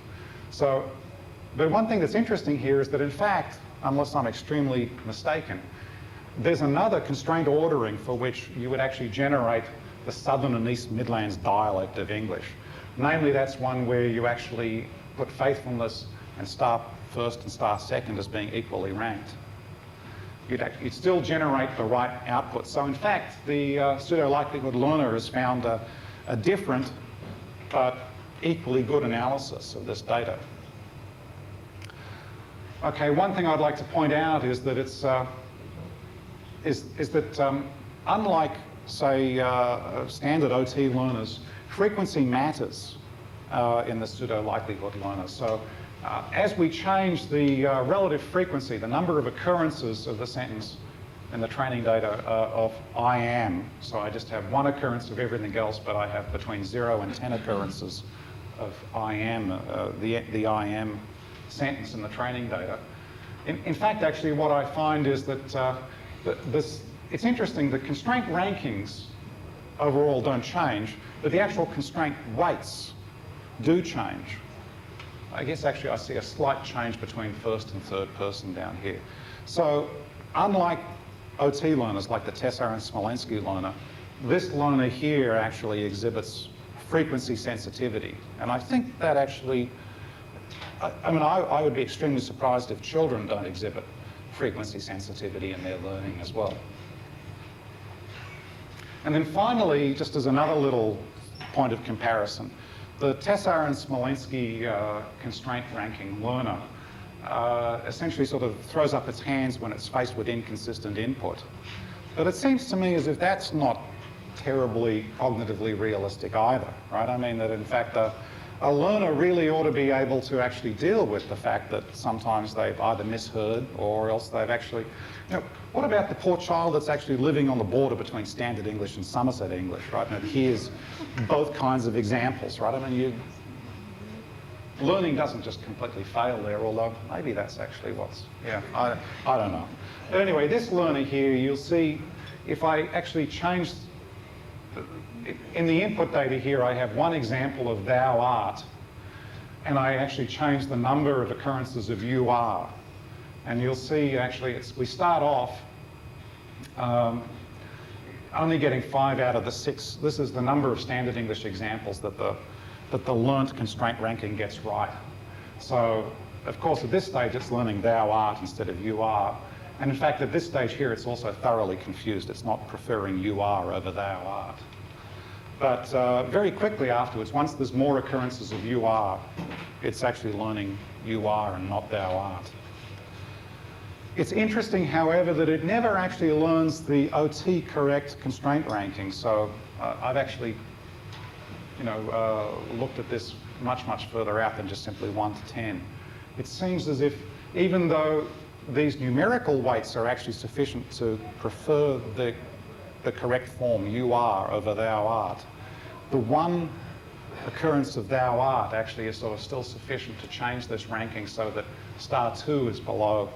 So the one thing that's interesting here is that in fact, unless I'm extremely mistaken, there's another constraint ordering for which you would actually generate the Southern and East Midlands dialect of English. Namely, that's one where you actually put faithfulness and star first and star second as being equally ranked. You'd still generate the right output. So in fact, the pseudo-likelihood learner has found a different but equally good analysis of this data. Okay, one thing I'd like to point out is that it's unlike, say, standard OT learners, frequency matters in the pseudo-likelihood learner. So as we change the relative frequency, the number of occurrences of the sentence in the training data of I am, so I just have one occurrence of everything else, but I have between 0 and 10 occurrences of I am, the I am sentence in the training data. In fact, actually, what I find is that it's interesting, the constraint rankings overall don't change, but the actual constraint weights do change. I guess actually I see a slight change between first and third person down here. So unlike OT learners like the Tessar and Smolensky learner, this learner here actually exhibits frequency sensitivity. And I think that actually, I would be extremely surprised if children don't exhibit frequency sensitivity in their learning as well. And then finally, just as another little point of comparison, the Tessar and Smolensky constraint ranking learner essentially sort of throws up its hands when it's faced with inconsistent input. But it seems to me as if that's not terribly cognitively realistic either, right? I mean that in fact a learner really ought to be able to actually deal with the fact that sometimes they've either misheard or else they've actually, what about the poor child that's actually living on the border between Standard English and Somerset English, right? And it hears both kinds of examples, right? I mean, learning doesn't just completely fail there, although maybe that's actually I don't know. But anyway, this learner here, you'll see if I actually change, in the input data here, I have one example of thou art, and I actually change the number of occurrences of you are. And you'll see actually we start off only getting 5 out of the 6. This is the number of standard English examples that the learnt constraint ranking gets right. So of course at this stage it's learning thou art instead of you are. And in fact at this stage here it's also thoroughly confused. It's not preferring you are over thou art. But very quickly afterwards, once there's more occurrences of you are, it's actually learning you are and not thou art. It's interesting, however, that it never actually learns the OT correct constraint ranking. So I've actually, looked at this much further out than just simply 1 to 10. It seems as if even though these numerical weights are actually sufficient to prefer the correct form you are over thou art, the one occurrence of thou art actually is sort of still sufficient to change this ranking so that star 2 is below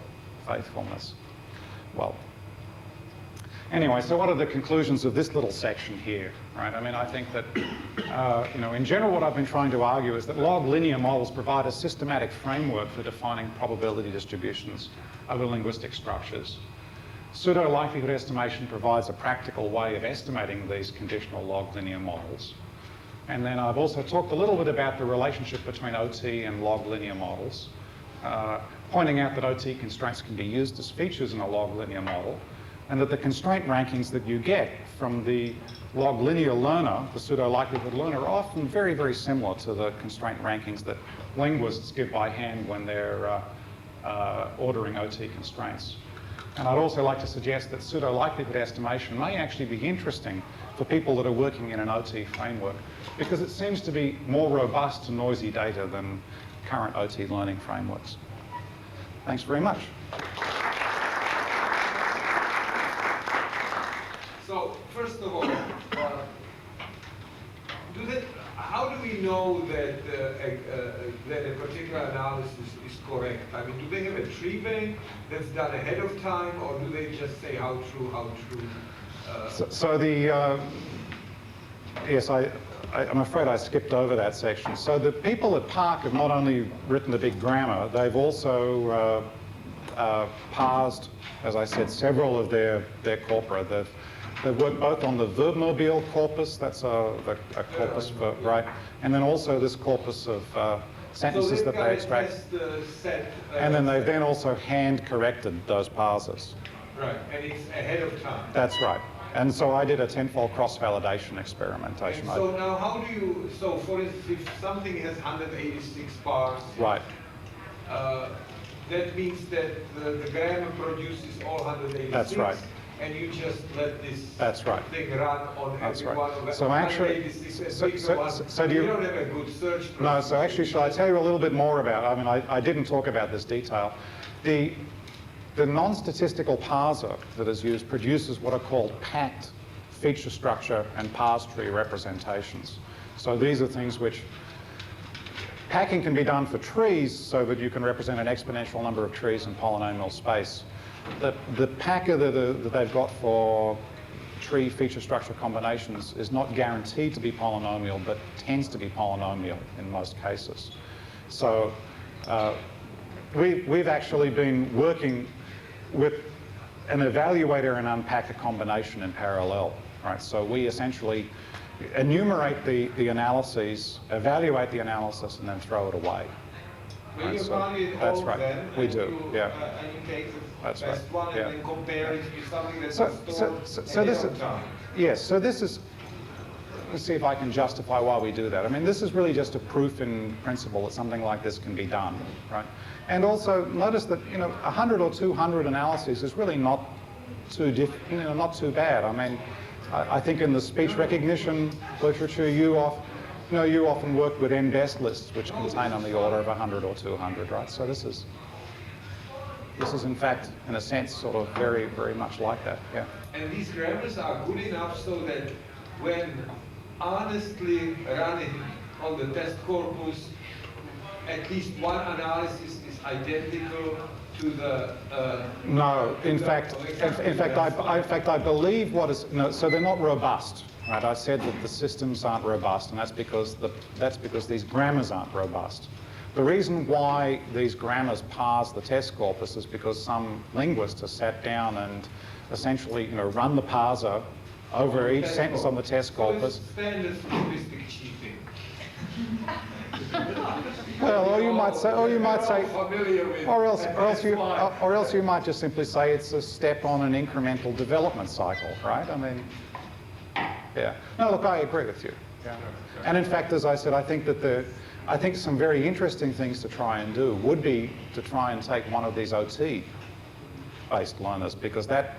faithfulness. Well, Anyway, so what are the conclusions of this little section here, right? I mean, I think that, in general, what I've been trying to argue is that log linear models provide a systematic framework for defining probability distributions over linguistic structures. Pseudo-likelihood estimation provides a practical way of estimating these conditional log linear models. And then I've also talked a little bit about the relationship between OT and log linear models, pointing out that OT constraints can be used as features in a log linear model, and that the constraint rankings that you get from the log linear learner, the pseudo-likelihood learner, are often very, very similar to the constraint rankings that linguists give by hand when they're ordering OT constraints. And I'd also like to suggest that pseudo-likelihood estimation may actually be interesting for people that are working in an OT framework, because it seems to be more robust to noisy data than current OT learning frameworks. Thanks very much. So, first of all, how do we know that that a particular analysis is correct? I mean, do they have a tree bank that's done ahead of time, or do they just say how true? Yes, I'm afraid I skipped over that section. So the people at Park have not only written the big grammar, they've also parsed, as I said, several of their corpora. They've worked both on the verbmobile corpus, that's a corpus for, right, and then also this corpus of sentences that they extract. And then they've then also hand-corrected those parsers. Right, and it's ahead of time. That's right. And so I did a tenfold cross-validation experimentation. And so now how do you, so for instance, if something has 186 parts, right, that means that the grammar produces all 186. That's right. And you just let this thing run on That's every right. one of them. So actually, so do you don't have a good search process. No, so actually, shall I tell you a little bit more about, I mean, I didn't talk about this detail. The non-statistical parser that is used produces what are called packed feature structure and parse tree representations. So these are things which, packing can be done for trees so that you can represent an exponential number of trees in polynomial space. The packer that they've got for tree feature structure combinations is not guaranteed to be polynomial, but tends to be polynomial in most cases. So we've actually been working with an evaluator and unpacker combination in parallel, right? So we essentially enumerate the analyses, evaluate the analysis, and then throw it away. When you evaluate that's all right. of them, We and do, you, yeah. And you take the That's best right. one Yeah. and then compare it with something that's So this is, yes, so this is, let's see if I can justify why we do that. I mean, this is really just a proof in principle that something like this can be done, right? And also notice that, 100 or 200 analyses is really not too not too bad. I mean, I think in the speech recognition literature, you often work with n-best lists, which contain on the order of 100 or 200, right? So this is in fact, in a sense, sort of very, very much like that, yeah. And these grammars are good enough so that when honestly running on the test corpus, at least one analysis is identical to the... no, in fact, I believe what is... No, so they're not robust, right? I said that the systems aren't robust, and that's because these grammars aren't robust. The reason why these grammars parse the test corpus is because some linguist has sat down and essentially, run the parser over each sentence on the test corpus. So it's standard linguistic cheating. Well, or you might say, or else you might just simply say it's a step on an incremental development cycle, right? I mean, yeah. No, look, I agree with you. Yeah. And in fact, as I said, I think some very interesting things to try and do would be to try and take one of these OT-based learners, because that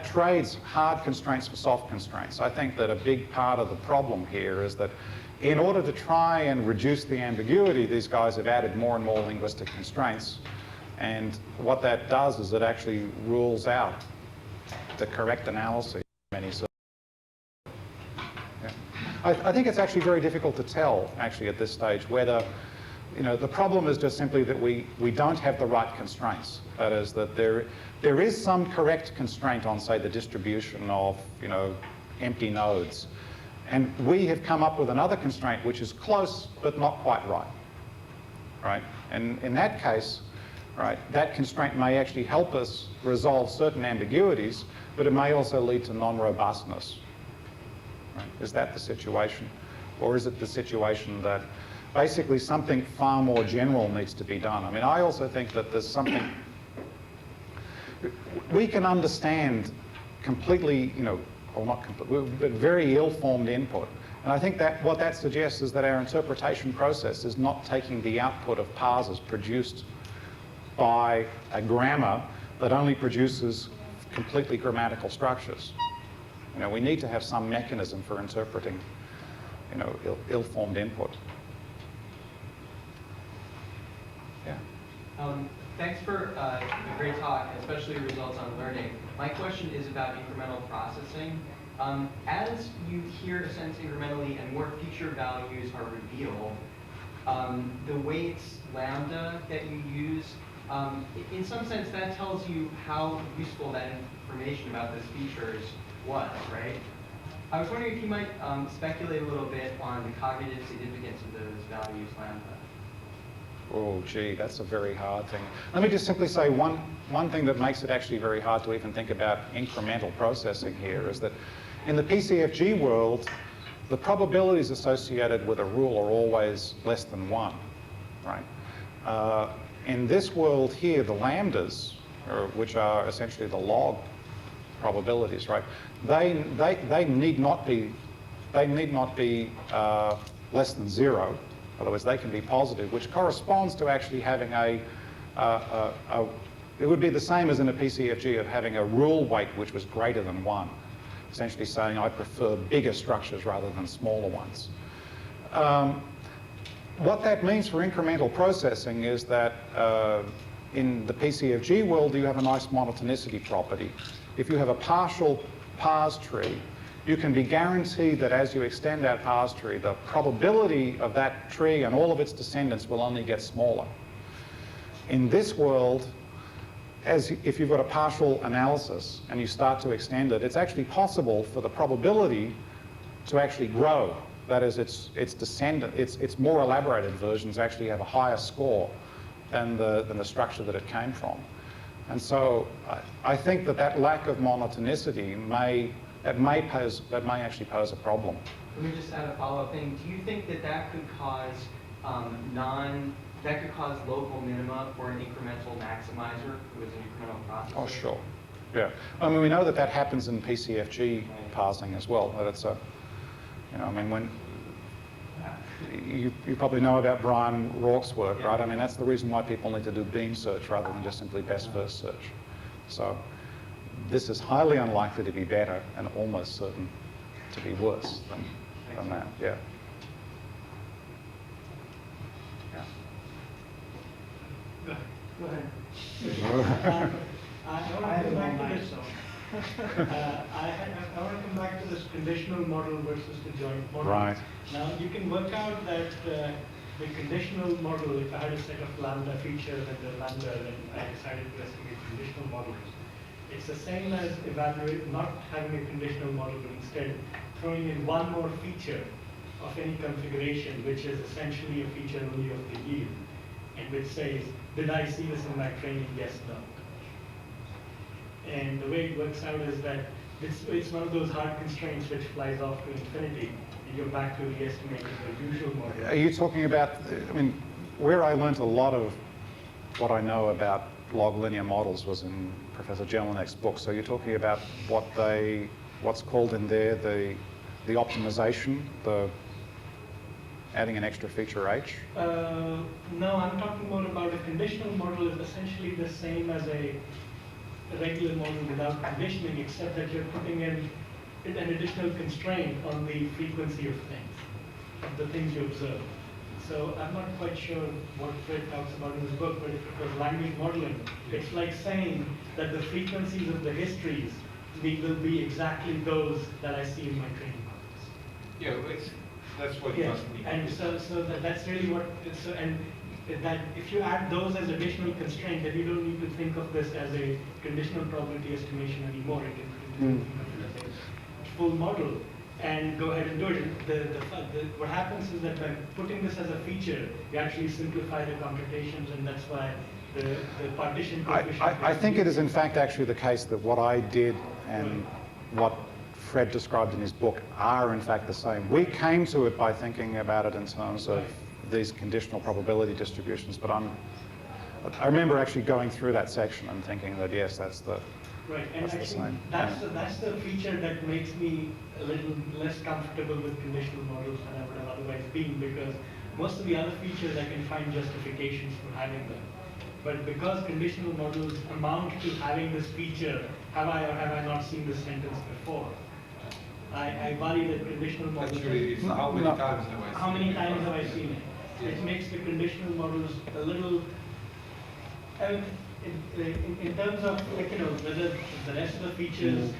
trades hard constraints for soft constraints. I think that a big part of the problem here is that in order to try and reduce the ambiguity, these guys have added more and more linguistic constraints. And what that does is it actually rules out the correct analysis in many circles. Yeah. I think it's actually very difficult to tell, actually, at this stage, whether the problem is just simply that we don't have the right constraints. That is, that there is some correct constraint on, say, the distribution of, empty nodes. And we have come up with another constraint which is close but not quite right. Right? And in that case, right, that constraint may actually help us resolve certain ambiguities, but it may also lead to non-robustness. Right? Is that the situation? Or is it the situation that basically something far more general needs to be done? I mean, I also think that there's something, we can understand completely, or not completely, but very ill-formed input. And I think that what that suggests is that our interpretation process is not taking the output of parsers produced by a grammar that only produces completely grammatical structures. We need to have some mechanism for interpreting, ill-formed input. Yeah. Thanks for a great talk, especially results on learning. My question is about incremental processing. As you hear a sentence incrementally and more feature values are revealed, the weights lambda that you use, in some sense that tells you how useful that information about those features was, right? I was wondering if you might speculate a little bit on the cognitive significance of those values lambda. Oh, gee, that's a very hard thing. Let me just simply say one thing that makes it actually very hard to even think about incremental processing here is that in the PCFG world, the probabilities associated with a rule are always less than 1, right? In this world here, the lambdas, which are essentially the log probabilities, right? They need not be less than 0. In other words, they can be positive, which corresponds to actually having it would be the same as in a PCFG of having a rule weight which was greater than 1, essentially saying I prefer bigger structures rather than smaller ones. What that means for incremental processing is that in the PCFG world, you have a nice monotonicity property. If you have a partial parse tree, you can be guaranteed that as you extend that parse tree, the probability of that tree and all of its descendants will only get smaller. In this world, if you've got a partial analysis and you start to extend it, it's actually possible for the probability to actually grow. That is, its more elaborated versions actually have a higher score than the structure that it came from. And so I think that lack of monotonicity may actually pose a problem. Let me just add a follow-up thing. Do you think that could cause local minima for an incremental maximizer who is an incremental processor? Oh, sure. Yeah. I mean, we know that happens in PCFG parsing as well. That it's when you probably know about Brian Rourke's work, right? I mean, that's the reason why people need to do beam search rather than just simply best first search. So this is highly unlikely to be better and almost certain to be worse than that. Yeah. Go ahead. I want to come back to this conditional model versus the joint model. Right. Now, you can work out that the conditional model, if I had a set of lambda features and the lambda, then I decided to estimate conditional models. It's the same as not having a conditional model, but instead throwing in one more feature of any configuration, which is essentially a feature only of the yield, and which says, did I see this in my training? Yes, no. And the way it works out is that it's one of those hard constraints which flies off to infinity, and you're back to re-estimating the usual model. Are you talking about, I mean, where I learned a lot of what I know about log linear models was in Professor Jelinek's book. So you're talking about what's called in there the optimization, the adding an extra feature H? No, I'm talking more about a conditional model is essentially the same as a regular model without conditioning, except that you're putting in an additional constraint on the frequency of things, of the things you observe. So I'm not quite sure what Fred talks about in his book, but if it was language modeling, it's like saying that the frequencies of the histories will be exactly those that I see in my training models. Yeah, that's what you must be. And so that's really what, and that if you add those as additional constraint, then you don't need to think of this as a conditional probability estimation anymore. You can think of it as a full model and go ahead and do it. What happens is that by putting this as a feature, you actually simplify the computations, and that's why the partition coefficient. I think it is in fact actually the case that what I did and what Fred described in his book are in fact the same. We came to it by thinking about it in terms of these conditional probability distributions, but I remember actually going through that section and thinking that yes, that's the right, and that's actually that's the feature that makes me a little less comfortable with conditional models than I would have otherwise been, because most of the other features I can find justifications for having them. But because conditional models amount to having this feature, have I or have I not seen this sentence before? I worry that conditional models. Actually, how many times have I seen it? How many times have I seen it? It makes the conditional models a little. In terms of, like, you know, whether the rest of the features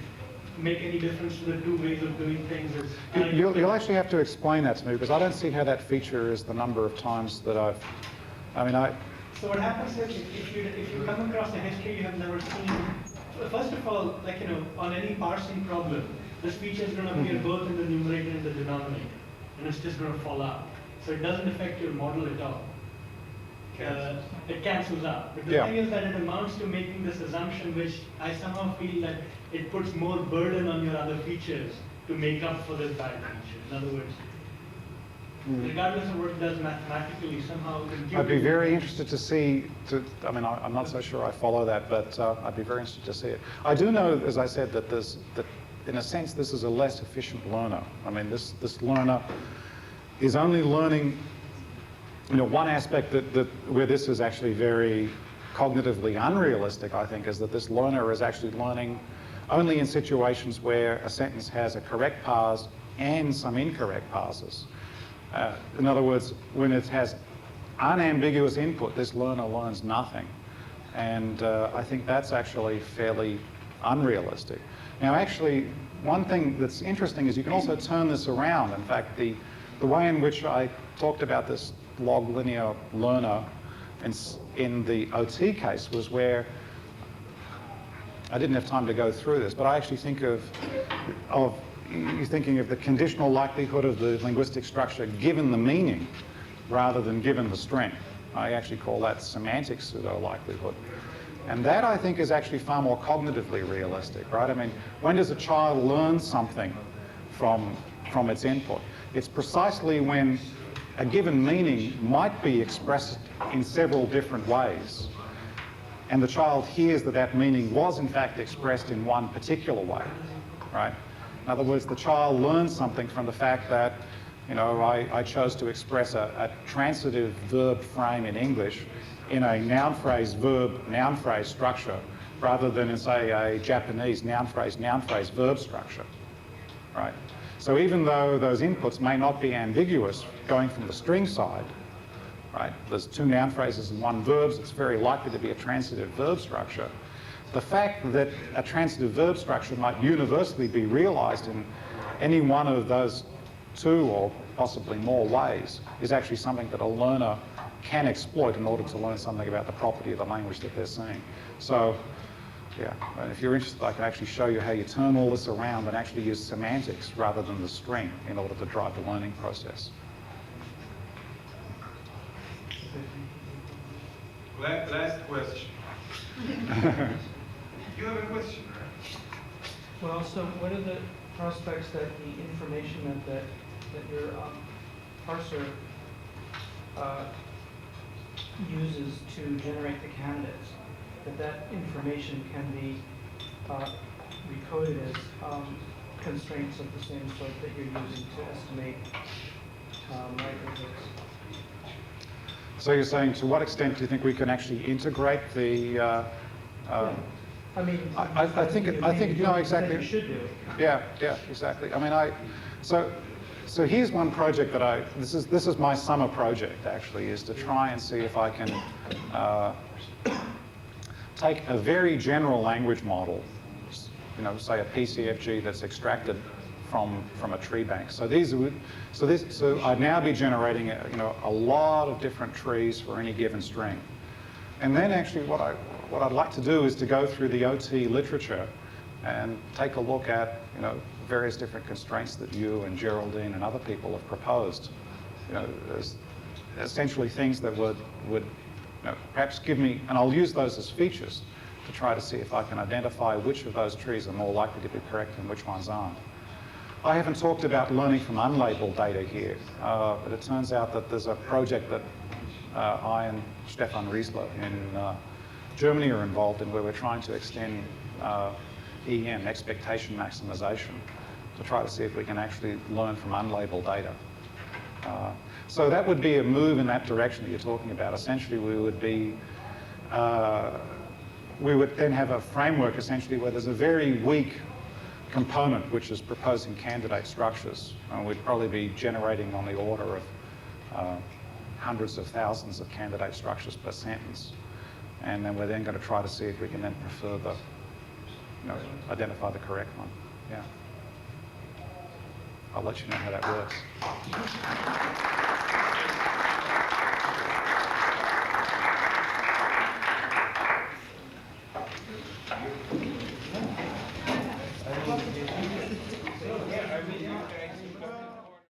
make any difference to the two ways of doing things. You'll actually have to explain that to me, because I don't see how that feature is the number of times that So what happens is, if you come across a history you have never seen, first of all, like, you know, on any parsing problem, this feature is going to appear both in the numerator and the denominator, and it's just going to fall out. So it doesn't affect your model at all. It cancels out. But the thing is that it amounts to making this assumption, which I somehow feel that it puts more burden on your other features to make up for this bad feature. In other words, regardless of what it does mathematically, somehow. I'd be very interested to see. I'm not so sure I follow that, but I'd be very interested to see it. I do know, as I said, that in a sense, this is a less efficient learner. I mean, this learner is only learning. You know, one aspect where this is actually very cognitively unrealistic, I think, is that this learner is actually learning only in situations where a sentence has a correct parse and some incorrect parses. In other words, when it has unambiguous input, this learner learns nothing. And I think that's actually fairly unrealistic. Now, actually, one thing that's interesting is you can also turn this around. In fact, the way in which I talked about this log linear learner in the OT case was where I didn't have time to go through this, but I actually think you're thinking of the conditional likelihood of the linguistic structure given the meaning rather than given the strength. I actually call that semantic pseudo-likelihood. And that, I think, is actually far more cognitively realistic, right? I mean, when does a child learn something from its input? It's precisely when a given meaning might be expressed in several different ways, and the child hears that that meaning was in fact expressed in one particular way, right? In other words, the child learns something from the fact that, you know, I chose to express a transitive verb frame in English in a noun phrase verb noun phrase structure rather than in, say, a Japanese noun phrase verb structure, right? So even though those inputs may not be ambiguous going from the string side, right? There's two noun phrases and one verb, so it's very likely to be a transitive verb structure. The fact that a transitive verb structure might universally be realized in any one of those two or possibly more ways is actually something that a learner can exploit in order to learn something about the property of the language that they're seeing. So, yeah, and if you're interested, I can actually show you how you turn all this around and actually use semantics rather than the string in order to drive the learning process. Last question. You have a question, right? Well, so what are the prospects that the information that your parser uses to generate the candidates, that information can be recoded as constraints of the same sort that you're using to estimate likelihoods? So you're saying, to what extent do you think we can actually integrate the? I mean, I think you know exactly. You should do it. Yeah, exactly. I mean, so here's one project that this is my summer project actually, is to try and see if I can take a very general language model, you know, say a PCFG that's extracted from a tree bank. So so I'd now be generating a lot of different trees for any given string. And then actually what I'd like to do is to go through the OT literature and take a look at various different constraints that you and Geraldine and other people have proposed. As essentially things that would perhaps give me, and I'll use those as features to try to see if I can identify which of those trees are more likely to be correct and which ones aren't. I haven't talked about learning from unlabeled data here, but it turns out that there's a project that I and Stefan Riesler in Germany are involved in, where we're trying to extend EM, expectation maximization, to try to see if we can actually learn from unlabeled data. So that would be a move in that direction that you're talking about. Essentially, we would then have a framework essentially where there's a very weak component which is proposing candidate structures, and we'd probably be generating on the order of hundreds of thousands of candidate structures per sentence. And then we're then going to try to see if we can then prefer the, identify the correct one. Yeah. I'll let you know how that works.